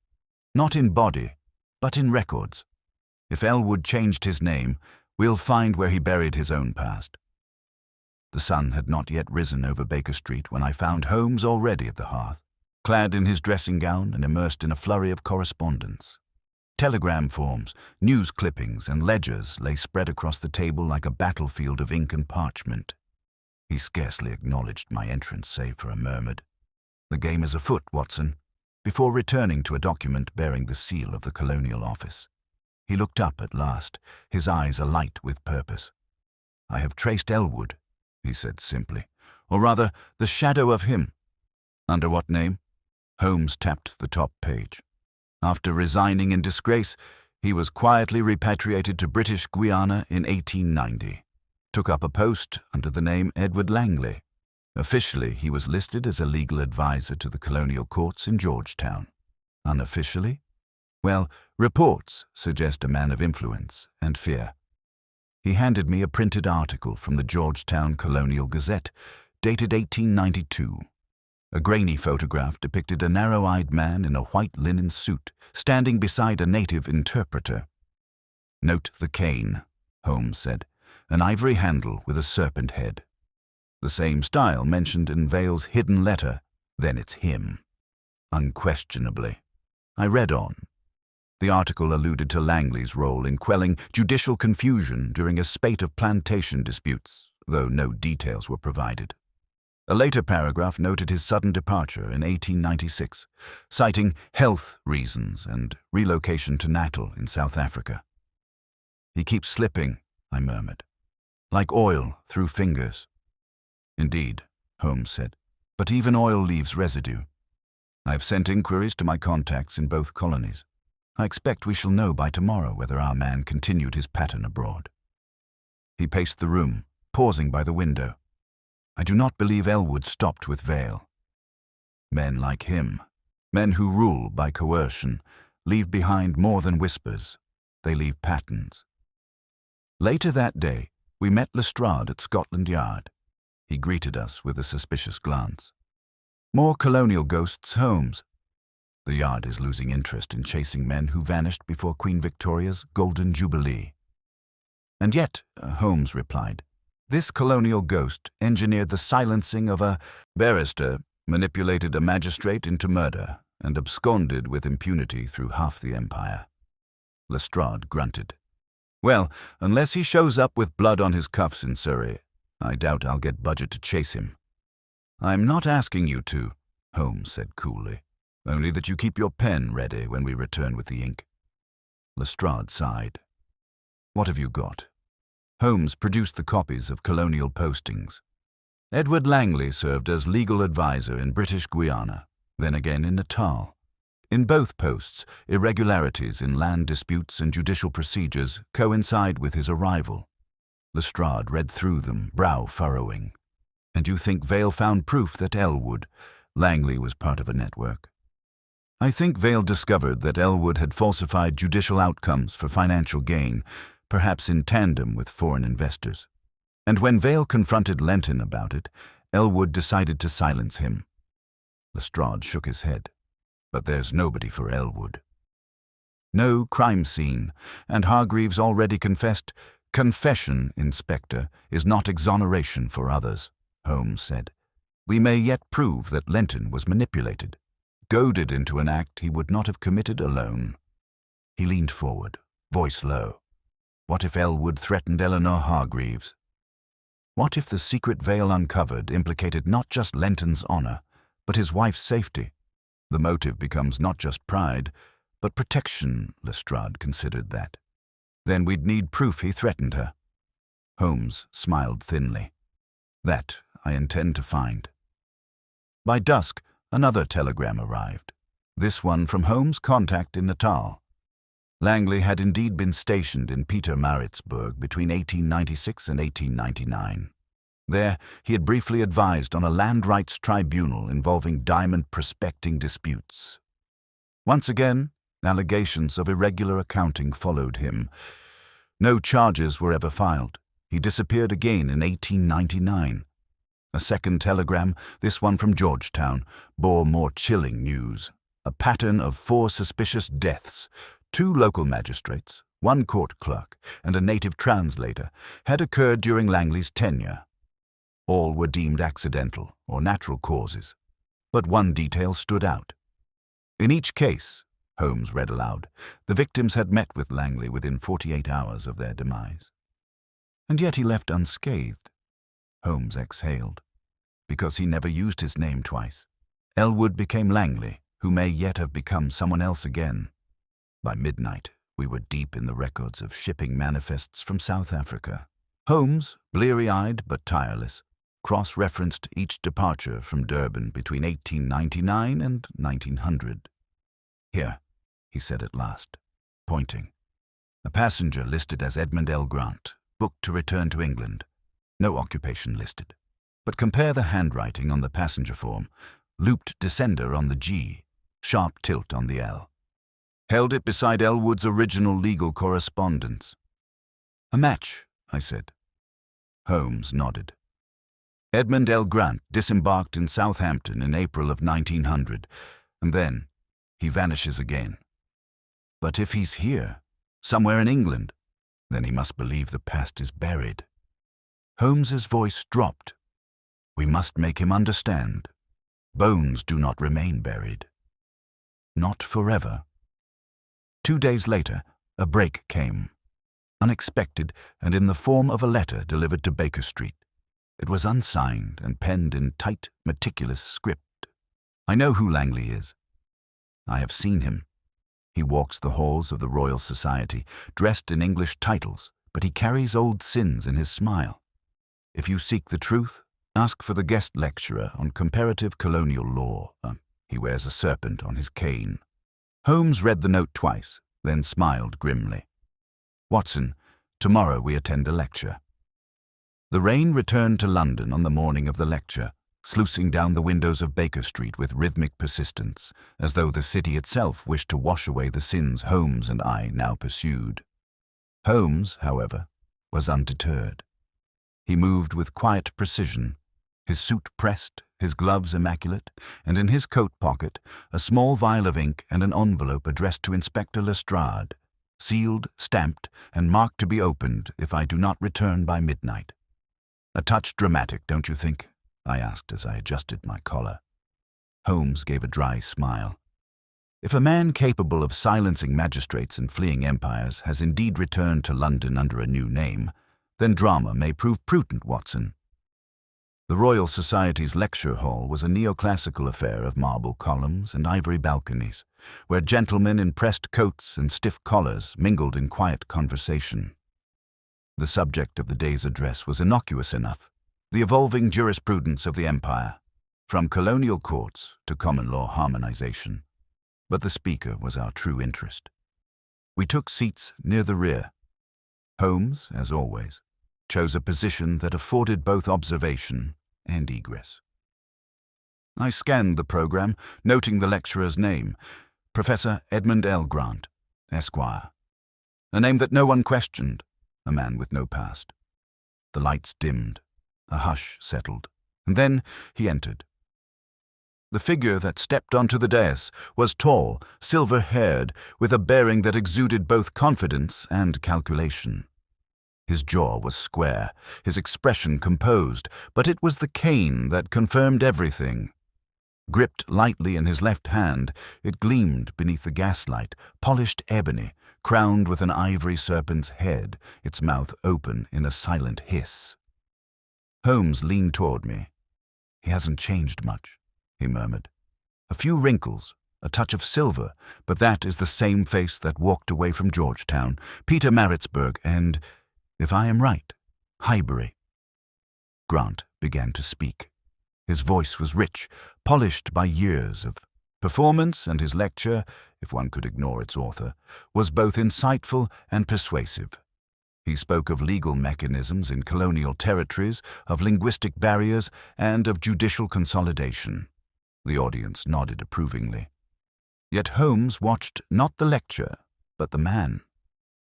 Speaker 1: Not in body, but in records. If Elwood changed his name, we'll find where he buried his own past. The sun had not yet risen over Baker Street when I found Holmes already at the hearth, clad in his dressing gown and immersed in a flurry of correspondence. Telegram forms, news clippings, and ledgers lay spread across the table like a battlefield of ink and parchment. He scarcely acknowledged my entrance, save for a murmured, "The game is afoot, Watson," before returning to a document bearing the seal of the Colonial Office. He looked up at last, his eyes alight with purpose. "I have traced Elwood," he said simply, "or rather, the shadow of him." "Under what name?" Holmes tapped the top page. After resigning in disgrace, he was quietly repatriated to British Guiana in 1890. Took up a post under the name Edward Langley. Officially, he was listed as a legal advisor to the colonial courts in Georgetown. Unofficially? Well, reports suggest a man of influence and fear. He handed me a printed article from the Georgetown Colonial Gazette, dated 1892. A grainy photograph depicted a narrow-eyed man in a white linen suit, standing beside a native interpreter. "Note the cane," Holmes said. An ivory handle with a serpent head. The same style mentioned in Vale's hidden letter. Then it's him. Unquestionably. I read on. The article alluded to Langley's role in quelling judicial confusion during a spate of plantation disputes, though no details were provided. A later paragraph noted his sudden departure in 1896, citing health reasons and relocation to Natal in South Africa. He keeps slipping, I murmured, like oil through fingers. Indeed, Holmes said, but even oil leaves residue. I have sent inquiries to my contacts in both colonies. I expect we shall know by tomorrow whether our man continued his pattern abroad. He paced the room, pausing by the window. I do not believe Elwood stopped with Vale. Men like him, men who rule by coercion, leave behind more than whispers. They leave patterns. Later that day, we met Lestrade at Scotland Yard. He greeted us with a suspicious glance. More colonial ghosts, Holmes. The Yard is losing interest in chasing men who vanished before Queen Victoria's Golden Jubilee. And yet, Holmes replied, this colonial ghost engineered the silencing of a barrister, manipulated a magistrate into murder, and absconded with impunity through half the empire. Lestrade grunted. Well, unless he shows up with blood on his cuffs in Surrey, I doubt I'll get budget to chase him. I'm not asking you to, Holmes said coolly. Only that you keep your pen ready when we return with the ink. Lestrade sighed. What have you got? Holmes produced the copies of colonial postings. Edward Langley served as legal advisor in British Guiana, then again in Natal. In both posts, irregularities in land disputes and judicial procedures coincide with his arrival. Lestrade read through them, brow furrowing. And you think Vale found proof that Elwood, Langley, was part of a network? I think Vale discovered that Elwood had falsified judicial outcomes for financial gain, perhaps in tandem with foreign investors. And when Vale confronted Lenton about it, Elwood decided to silence him. Lestrade shook his head. But there's nobody for Elwood. No crime scene, and Hargreaves already confessed. Confession, Inspector, is not exoneration for others, Holmes said. We may yet prove that Lenton was manipulated, goaded into an act he would not have committed alone. He leaned forward, voice low. What if Elwood threatened Eleanor Hargreaves? What if the secret Vale uncovered implicated not just Lenton's honor, but his wife's safety? The motive becomes not just pride, but protection, Lestrade considered that. Then we'd need proof he threatened her. Holmes smiled thinly. That I intend to find. By dusk, another telegram arrived. This one from Holmes' contact in Natal. Langley had indeed been stationed in Pietermaritzburg between 1896 and 1899. There, he had briefly advised on a land rights tribunal involving diamond prospecting disputes. Once again, allegations of irregular accounting followed him. No charges were ever filed. He disappeared again in 1899. A second telegram, this one from Georgetown, bore more chilling news. A pattern of 4 suspicious deaths, 2 local magistrates, 1 court clerk, and a native translator, had occurred during Langley's tenure. All were deemed accidental or natural causes, but one detail stood out. In each case, Holmes read aloud, the victims had met with Langley within 48 hours of their demise. And yet he left unscathed. Holmes exhaled. Because he never used his name twice. Elwood became Langley, who may yet have become someone else again. By midnight, we were deep in the records of shipping manifests from South Africa. Holmes, bleary-eyed but tireless, cross-referenced each departure from Durban between 1899 and 1900. Here, he said at last, pointing. A passenger listed as Edmund L. Grant, booked to return to England. No occupation listed. But compare the handwriting on the passenger form, looped descender on the G, sharp tilt on the L. Held it beside Elwood's original legal correspondence. A match, I said. Holmes nodded. Edmund L. Grant disembarked in Southampton in April of 1900, and then he vanishes again. But if he's here, somewhere in England, Then he must believe the past is buried. Holmes's voice dropped. We must make him understand. Bones do not remain buried. Not forever. 2 days later, a break came. Unexpected and in the form of a letter delivered to Baker Street. It was unsigned and penned in tight, meticulous script. I know who Langley is. I have seen him. He walks the halls of the Royal Society, dressed in English titles, but he carries old sins in his smile. If you seek the truth, ask for the guest lecturer on comparative colonial law. He wears a serpent on his cane. Holmes read the note twice, then smiled grimly. Watson, tomorrow we attend a lecture. The rain returned to London on the morning of the lecture, sluicing down the windows of Baker Street with rhythmic persistence, as though the city itself wished to wash away the sins Holmes and I now pursued. Holmes, however, was undeterred. He moved with quiet precision, his suit pressed, his gloves immaculate, and in his coat pocket a small vial of ink and an envelope addressed to Inspector Lestrade, sealed, stamped, and marked to be opened if I do not return by midnight. A touch dramatic, don't you think? I asked as I adjusted my collar. Holmes gave a dry smile. If a man capable of silencing magistrates and fleeing empires has indeed returned to London under a new name, then drama may prove prudent, Watson. The Royal Society's lecture hall was a neoclassical affair of marble columns and ivory balconies, where gentlemen in pressed coats and stiff collars mingled in quiet conversation. The subject of the day's address was innocuous enough: the evolving jurisprudence of the empire, from colonial courts to common law harmonization. But the speaker was our true interest. We took seats near the rear. Holmes, as always, chose a position that afforded both observation and egress. I scanned the program, noting the lecturer's name, Professor Edmund L. Grant, Esquire. A name that no one questioned, a man with no past. The lights dimmed, a hush settled, and then he entered. The figure that stepped onto the dais was tall, silver-haired, with a bearing that exuded both confidence and calculation. His jaw was square, his expression composed, but it was the cane that confirmed everything. Gripped lightly in his left hand, it gleamed beneath the gaslight, polished ebony, crowned with an ivory serpent's head, its mouth open in a silent hiss. Holmes leaned toward me. He hasn't changed much, he murmured. A few wrinkles, a touch of silver, but that is the same face that walked away from Georgetown, Peter Maritzburg, and, if I am right, Highbury. Grant began to speak. His voice was rich, polished by years of performance, and his lecture, if one could ignore its author, was both insightful and persuasive. He spoke of legal mechanisms in colonial territories, of linguistic barriers, and of judicial consolidation. The audience nodded approvingly. Yet Holmes watched not the lecture, but the man.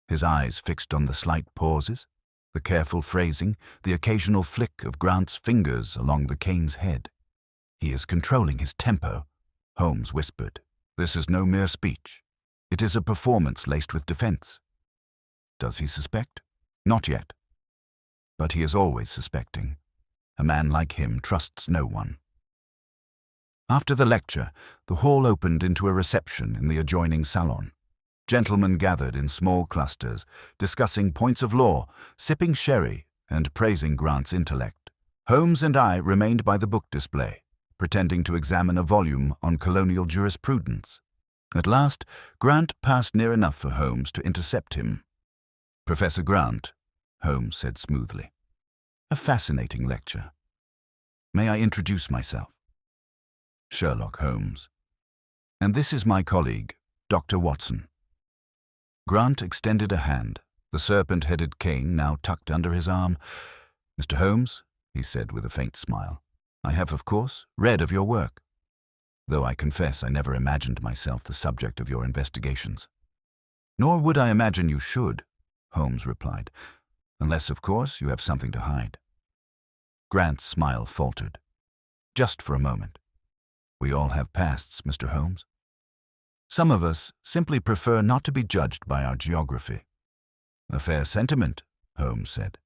Speaker 1: His eyes fixed on the slight pauses, the careful phrasing, the occasional flick of Grant's fingers along the cane's head. He is controlling his tempo, Holmes whispered. This is no mere speech. It is a performance laced with defense. Does he suspect? Not yet. But he is always suspecting. A man like him trusts no one. After the lecture, the hall opened into a reception in the adjoining salon. Gentlemen gathered in small clusters, discussing points of law, sipping sherry, and praising Grant's intellect. Holmes and I remained by the book display, pretending to examine a volume on colonial jurisprudence. At last, Grant passed near enough for Holmes to intercept him. Professor Grant, Holmes said smoothly. A fascinating lecture. May I introduce myself? Sherlock Holmes. And this is my colleague, Dr. Watson. Grant extended a hand, the serpent-headed cane now tucked under his arm. Mr. Holmes, he said with a faint smile, I have, of course, read of your work, though I confess I never imagined myself the subject of your investigations. Nor would I imagine you should, Holmes replied, unless, of course, you have something to hide. Grant's smile faltered. Just for a moment. We all have pasts, Mr. Holmes. Some of us simply prefer not to be judged by our geography. A fair sentiment, Holmes said.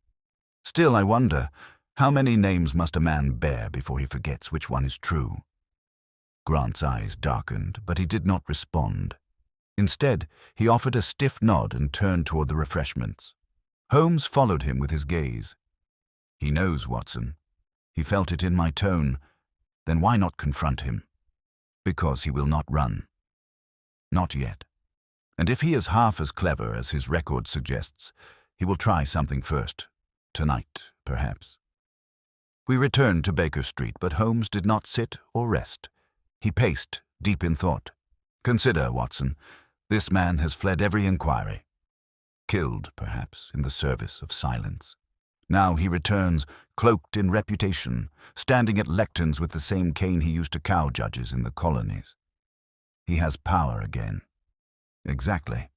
Speaker 1: Still, I wonder, how many names must a man bear before he forgets which one is true? Grant's eyes darkened, but he did not respond. Instead, he offered a stiff nod and turned toward the refreshments. Holmes followed him with his gaze. He knows, Watson. He felt it in my tone. Then why not confront him? Because he will not run. Not yet. And if he is half as clever as his record suggests, he will try something first. Tonight, perhaps. We returned to Baker Street, but Holmes did not sit or rest. He paced, deep in thought. Consider, Watson, this man has fled every inquiry. Killed, perhaps, in the service of silence. Now he returns, cloaked in reputation, standing at lecterns with the same cane he used to cow judges in the colonies. He has power again. Exactly.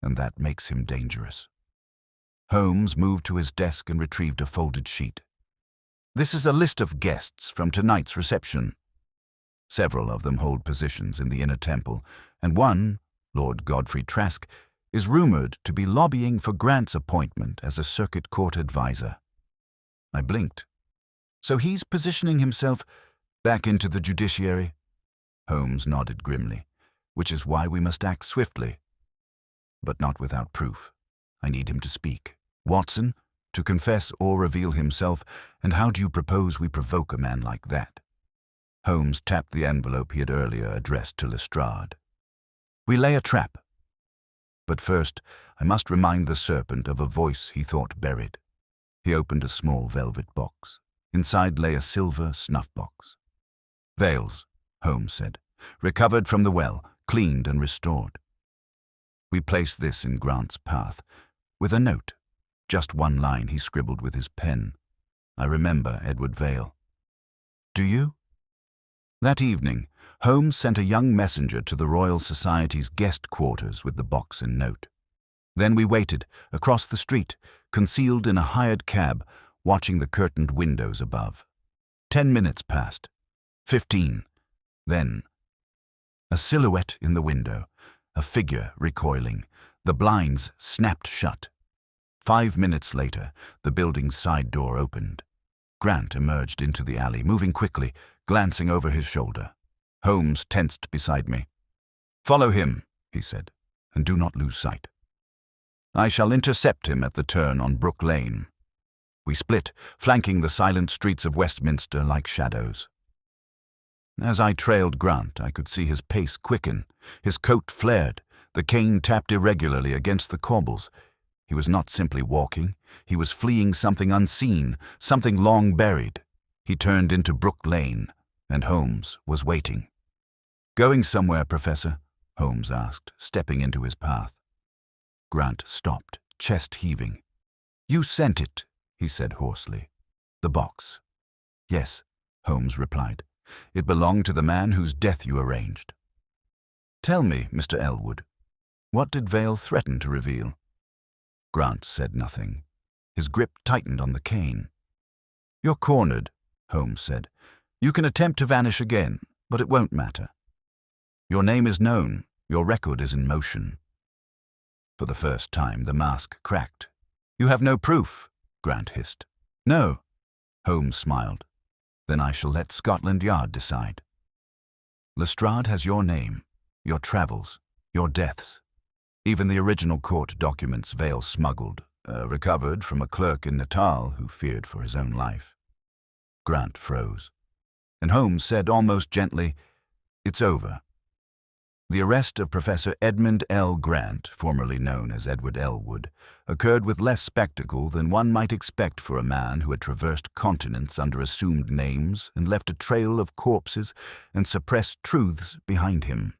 Speaker 1: And that makes him dangerous. Holmes moved to his desk and retrieved a folded sheet. This is a list of guests from tonight's reception. Several of them hold positions in the inner temple, and one, Lord Godfrey Trask, is rumored to be lobbying for Grant's appointment as a circuit court advisor. I blinked. So he's positioning himself back into the judiciary? Holmes nodded grimly, which is why we must act swiftly. But not without proof. I need him to speak. Watson, to confess or reveal himself, and how do you propose we provoke a man like that? Holmes tapped the envelope he had earlier addressed to Lestrade. We lay a trap. But first, I must remind the serpent of a voice he thought buried. He opened a small velvet box. Inside lay a silver snuff-box. Veils, Holmes said, recovered from the well, cleaned and restored. We placed this in Grant's path, with a note, just one line he scribbled with his pen. I remember Edward Vale. Do you? That evening, Holmes sent a young messenger to the Royal Society's guest quarters with the box and note. Then we waited, across the street, concealed in a hired cab, watching the curtained windows above. 10 minutes passed. 15. Then, a silhouette in the window, a figure recoiling. The blinds snapped shut. 5 minutes later, the building's side door opened. Grant emerged into the alley, moving quickly, glancing over his shoulder. Holmes tensed beside me. Follow him, he said, and do not lose sight. I shall intercept him at the turn on Brook Lane. We split, flanking the silent streets of Westminster like shadows. As I trailed Grant, I could see his pace quicken. His coat flared. The cane tapped irregularly against the corbels. He was not simply walking. He was fleeing something unseen, something long buried. He turned into Brook Lane, and Holmes was waiting. Going somewhere, Professor? Holmes asked, stepping into his path. Grant stopped, chest heaving. You sent it, he said hoarsely. The box. Yes, Holmes replied. It belonged to the man whose death you arranged. Tell me, Mr. Elwood, what did Vale threaten to reveal? Grant said nothing. His grip tightened on the cane. You're cornered, Holmes said. You can attempt to vanish again, but it won't matter. Your name is known. Your record is in motion. For the first time, the mask cracked. You have no proof, Grant hissed. No, Holmes smiled. Then I shall let Scotland Yard decide. Lestrade has your name, your travels, your deaths. Even the original court documents Vale smuggled, recovered from a clerk in Natal who feared for his own life. Grant froze, and Holmes said almost gently, It's over. The arrest of Professor Edmund L. Grant, formerly known as Edward Elwood, occurred with less spectacle than one might expect for a man who had traversed continents under assumed names and left a trail of corpses and suppressed truths behind him.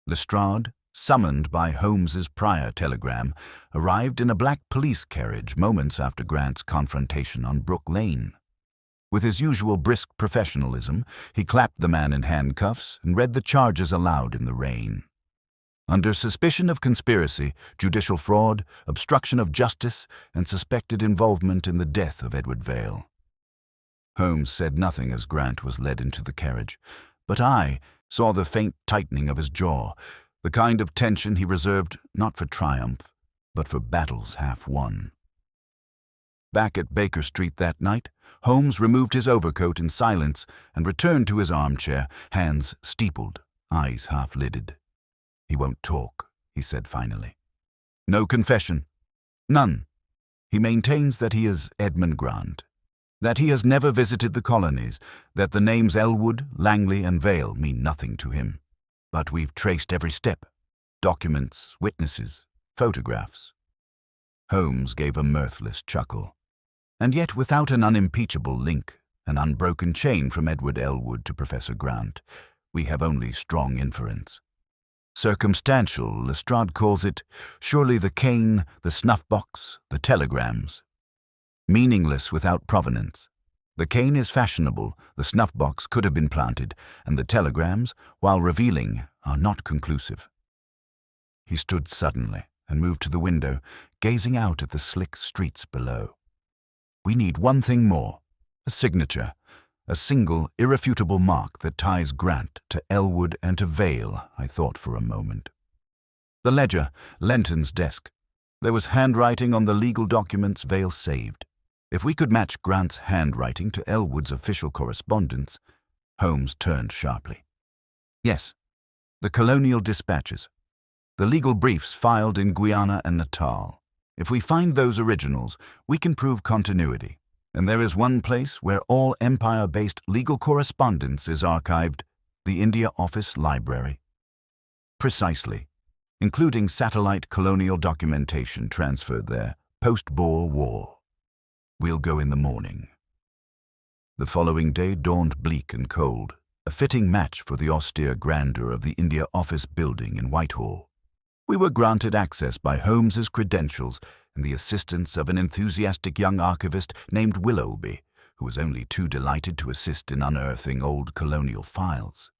Speaker 1: Lestrade, summoned by Holmes's prior telegram, arrived in a black police carriage moments after Grant's confrontation on Brook Lane. With his usual brisk professionalism, he clapped the man in handcuffs and read the charges aloud in the rain. Under suspicion of conspiracy, judicial fraud, obstruction of justice, and suspected involvement in the death of Edward Vale. Holmes said nothing as Grant was led into the carriage, but I saw the faint tightening of his jaw, the kind of tension he reserved not for triumph, but for battles half won. Back at Baker Street that night, Holmes removed his overcoat in silence and returned to his armchair, hands steepled, eyes half-lidded. "He won't talk," he said finally. "No confession. None. He maintains that he is Edmund Grant, that he has never visited the colonies, that the names Elwood, Langley, and Vale mean nothing to him. But we've traced every step. Documents, witnesses, photographs." Holmes gave a mirthless chuckle. "And yet without an unimpeachable link, an unbroken chain from Edward Elwood to Professor Grant, we have only strong inference. Circumstantial, Lestrade calls it, surely the cane, the snuff-box, the telegrams. Meaningless without provenance. The cane is fashionable, the snuff-box could have been planted, and the telegrams, while revealing, are not conclusive." He stood suddenly and moved to the window, gazing out at the slick streets below. "We need one thing more, a signature, a single, irrefutable mark that ties Grant to Elwood and to Vale," I thought for a moment. The ledger, Lenton's desk. There was handwriting on the legal documents Vale saved. If we could match Grant's handwriting to Elwood's official correspondence. Holmes turned sharply. "Yes, the colonial dispatches. The legal briefs filed in Guyana and Natal. If we find those originals, we can prove continuity. And there is one place where all empire-based legal correspondence is archived, the India Office Library." "Precisely, including satellite colonial documentation transferred there, post-Boer War. We'll go in the morning." The following day dawned bleak and cold, a fitting match for the austere grandeur of the India Office building in Whitehall. We were granted access by Holmes's credentials and the assistance of an enthusiastic young archivist named Willoughby, who was only too delighted to assist in unearthing old colonial files.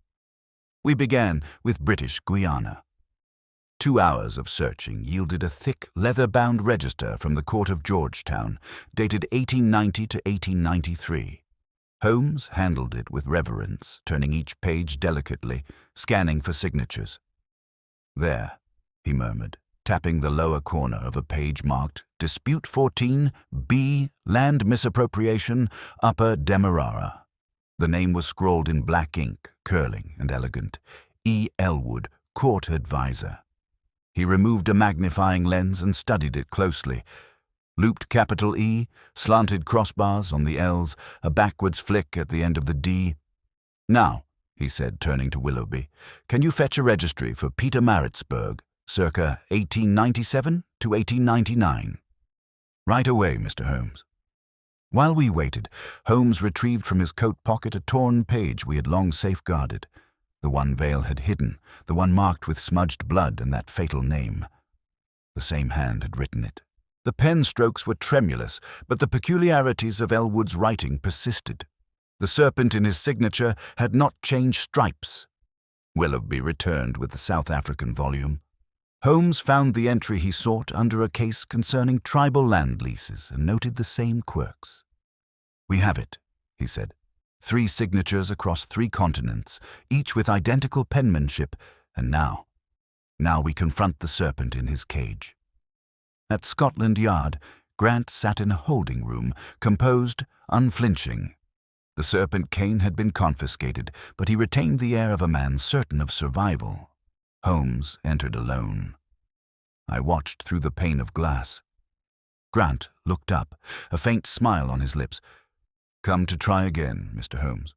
Speaker 1: We began with British Guiana. 2 hours of searching yielded a thick, leather-bound register from the Court of Georgetown, dated 1890 to 1893. Holmes handled it with reverence, turning each page delicately, scanning for signatures. "There," he murmured, tapping the lower corner of a page marked Dispute 14, B, Land Misappropriation, Upper Demerara. The name was scrawled in black ink, curling and elegant. E. Elwood, Court Advisor. He removed a magnifying lens and studied it closely. Looped capital E, slanted crossbars on the L's, a backwards flick at the end of the D. "Now," he said, turning to Willoughby, "can you fetch a registry for Peter Maritzburg, circa 1897 to 1899. "Right away, Mr. Holmes." While we waited, Holmes retrieved from his coat pocket a torn page we had long safeguarded, the one Vale had hidden, the one marked with smudged blood and that fatal name. The same hand had written it. The pen strokes were tremulous, but the peculiarities of Elwood's writing persisted. The serpent in his signature had not changed stripes. Willoughby returned with the South African volume. Holmes found the entry he sought under a case concerning tribal land leases and noted the same quirks. "We have it," he said. 3 signatures across 3 continents, each with identical penmanship, and now we confront the serpent in his cage. At Scotland Yard, Grant sat in a holding room, composed, unflinching. The serpent cane had been confiscated, but he retained the air of a man certain of survival. Holmes entered alone. I watched through the pane of glass. Grant looked up, a faint smile on his lips. "Come to try again, Mr. Holmes."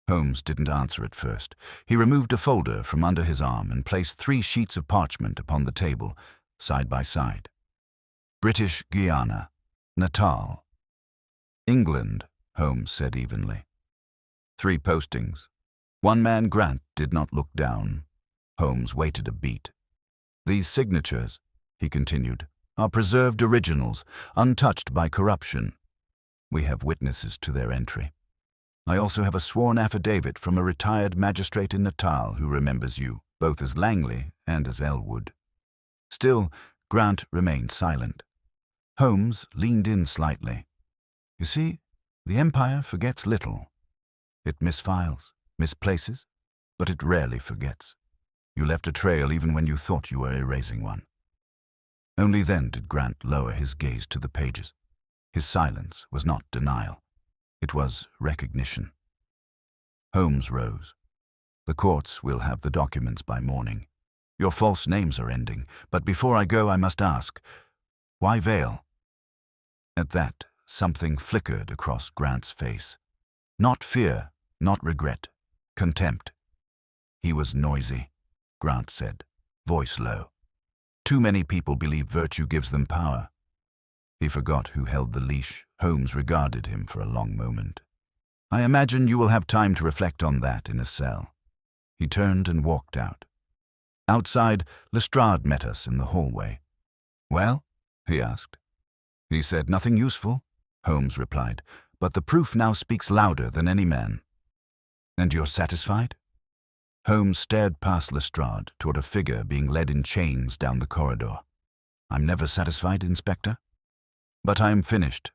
Speaker 1: Holmes didn't answer at first. He removed a folder from under his arm and placed 3 sheets of parchment upon the table, side by side. "British Guiana, Natal." "England," Holmes said evenly. 3 postings. One man, Grant, did not look down. Holmes waited a beat. "These signatures," he continued, "are preserved originals, untouched by corruption. We have witnesses to their entry. I also have a sworn affidavit from a retired magistrate in Natal who remembers you, both as Langley and as Elwood." Still, Grant remained silent. Holmes leaned in slightly. "You see, the Empire forgets little. It misfiles, misplaces, but it rarely forgets. You left a trail even when you thought you were erasing one." Only then did Grant lower his gaze to the pages. His silence was not denial. It was recognition. Holmes rose. The courts will have the documents by morning. Your false names are ending, but before I go I must ask, why Vale? At that, something flickered across Grant's face. Not fear, not regret, contempt. He was noisy, Grant said, voice low. Too many people believe virtue gives them power. He forgot who held the leash. Holmes regarded him for a long moment. I imagine you will have time to reflect on that in a cell. He turned and walked out. Outside, Lestrade met us in the hallway. Well? He asked. He said nothing useful, Holmes replied, but the proof now speaks louder than any man. And you're satisfied? Holmes stared past Lestrade toward a figure being led in chains down the corridor. I'm never satisfied, Inspector. But I'm finished.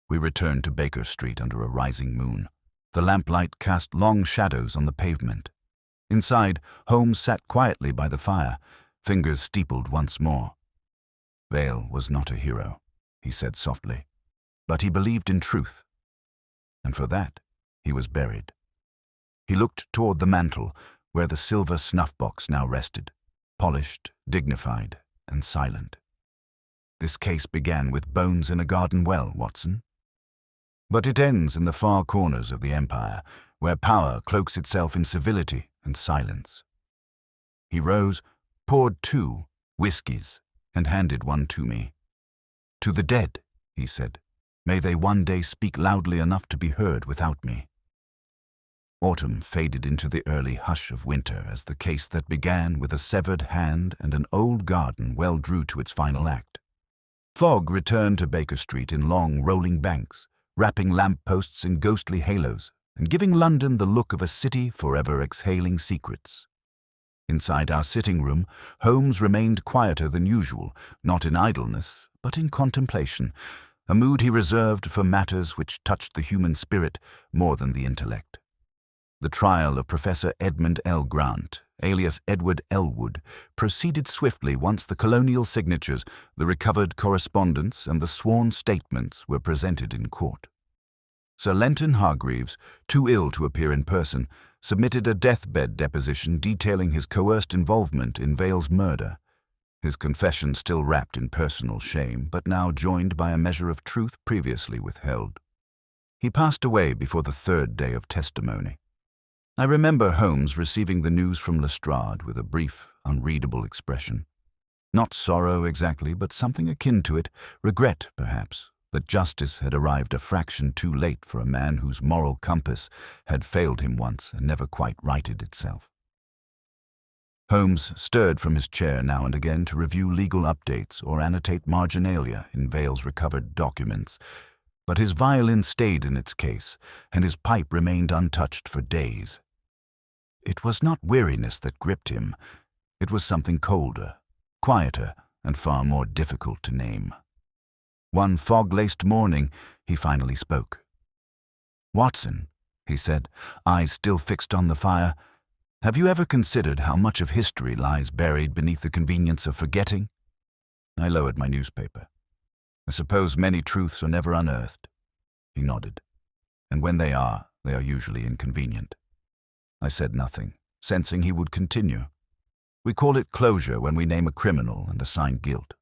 Speaker 1: We returned to Baker Street under a rising moon. The lamplight cast long shadows on the pavement. Inside, Holmes sat quietly by the fire, fingers steepled once more. Vale was not a hero, he said softly, but he believed in truth. And for that, he was buried. He looked toward the mantel, where the silver snuff-box now rested, polished, dignified, and silent. This case began with bones in a garden well, Watson. But it ends in the far corners of the empire, where power cloaks itself in civility and silence. He rose, poured 2 whiskies, and handed one to me. To the dead, he said, may they one day speak loudly enough to be heard without me. Autumn faded into the early hush of winter as the case that began with a severed hand and an old garden well drew to its final act. Fog returned to Baker Street in long, rolling banks, wrapping lamp-posts in ghostly halos and giving London the look of a city forever exhaling secrets. Inside our sitting room, Holmes remained quieter than usual, not in idleness, but in contemplation, a mood he reserved for matters which touched the human spirit more than the intellect. The trial of Professor Edmund L. Grant, alias Edward Elwood, proceeded swiftly once the colonial signatures, the recovered correspondence, and the sworn statements were presented in court. Sir Lenton Hargreaves, too ill to appear in person, submitted a deathbed deposition detailing his coerced involvement in Vale's murder, his confession still wrapped in personal shame, but now joined by a measure of truth previously withheld. He passed away before the 3rd day of testimony. I remember Holmes receiving the news from Lestrade with a brief, unreadable expression. Not sorrow exactly, but something akin to it, regret, perhaps, that justice had arrived a fraction too late for a man whose moral compass had failed him once and never quite righted itself. Holmes stirred from his chair now and again to review legal updates or annotate marginalia in Vale's recovered documents, but his violin stayed in its case, and his pipe remained untouched for days. It was not weariness that gripped him. It was something colder, quieter, and far more difficult to name. One fog-laced morning, he finally spoke. "Watson," he said, eyes still fixed on the fire, "have you ever considered how much of history lies buried beneath the convenience of forgetting?" I lowered my newspaper. "I suppose many truths are never unearthed." He nodded. "And when they are usually inconvenient." I said nothing, sensing he would continue. "We call it closure when we name a criminal and assign guilt,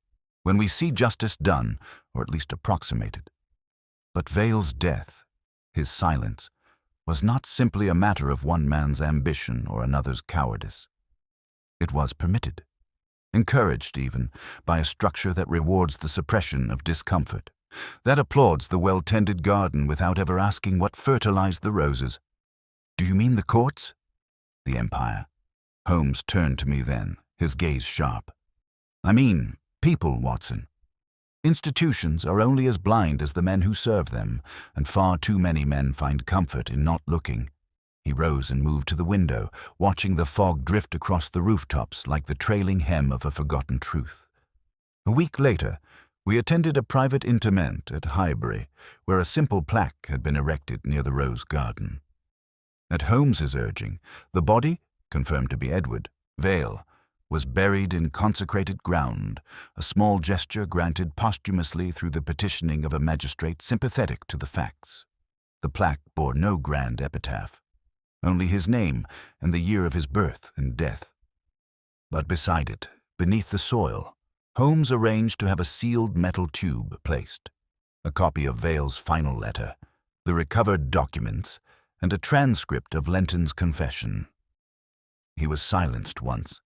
Speaker 1: when we see justice done, or at least approximated. But Vale's death, his silence, was not simply a matter of one man's ambition or another's cowardice. It was permitted, encouraged even, by a structure that rewards the suppression of discomfort, that applauds the well-tended garden without ever asking what fertilized the roses. Do you mean the courts? The empire. Holmes turned to me then, his gaze sharp. I mean people, Watson. Institutions are only as blind as the men who serve them, and far too many men find comfort in not looking. He rose and moved to the window, watching the fog drift across the rooftops like the trailing hem of a forgotten truth. A week later, we attended a private interment at Highbury, where a simple plaque had been erected near the rose garden. At Holmes's urging, the body, confirmed to be Edward, Vale, was buried in consecrated ground, a small gesture granted posthumously through the petitioning of a magistrate sympathetic to the facts. The plaque bore no grand epitaph, only his name and the year of his birth and death. But beside it, beneath the soil, Holmes arranged to have a sealed metal tube placed, a copy of Vale's final letter, the recovered documents, and a transcript of Lenton's confession. "He was silenced once,"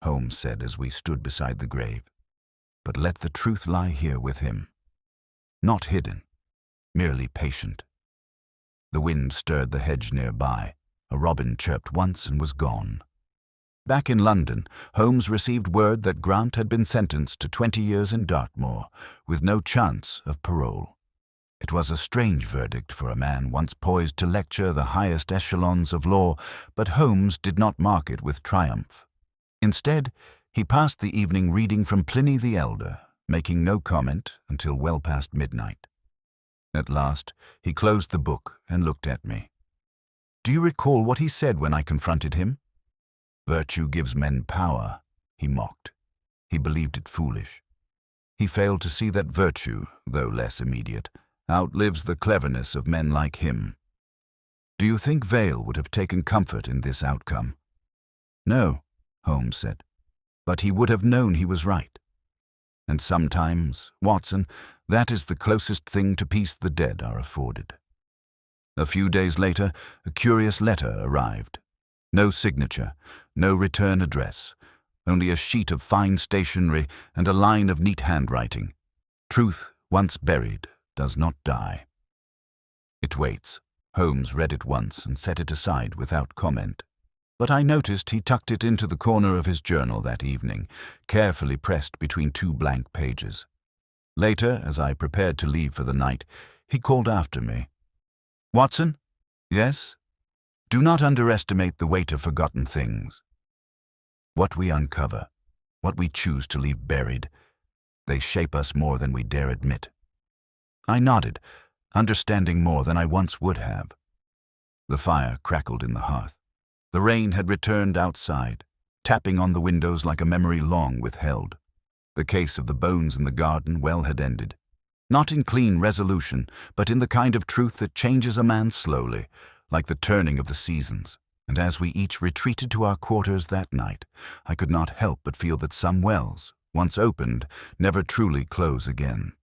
Speaker 1: Holmes said as we stood beside the grave, "but let the truth lie here with him. Not hidden, merely patient." The wind stirred the hedge nearby. A robin chirped once and was gone. Back in London, Holmes received word that Grant had been sentenced to 20 years in Dartmoor, with no chance of parole. It was a strange verdict for a man once poised to lecture the highest echelons of law, but Holmes did not mark it with triumph. Instead, he passed the evening reading from Pliny the Elder, making no comment until well past midnight. At last, he closed the book and looked at me. "Do you recall what he said when I confronted him?" "Virtue gives men power," he mocked. He believed it foolish. He failed to see that virtue, though less immediate, outlives the cleverness of men like him. "Do you think Vale would have taken comfort in this outcome?" "No," Holmes said, "but he would have known he was right. And sometimes, Watson, that is the closest thing to peace the dead are afforded." A few days later, a curious letter arrived. No signature, no return address, only a sheet of fine stationery and a line of neat handwriting. "Truth, once buried, does not die. It waits." Holmes read it once and set it aside without comment. But I noticed he tucked it into the corner of his journal that evening, carefully pressed between 2 blank pages. Later, as I prepared to leave for the night, he called after me. "Watson?" "Yes?" "Do not underestimate the weight of forgotten things. What we uncover, what we choose to leave buried, they shape us more than we dare admit." I nodded, understanding more than I once would have. The fire crackled in the hearth. The rain had returned outside, tapping on the windows like a memory long withheld. The case of the bones in the garden well had ended. Not in clean resolution, but in the kind of truth that changes a man slowly, like the turning of the seasons. And as we each retreated to our quarters that night, I could not help but feel that some wells, once opened, never truly close again.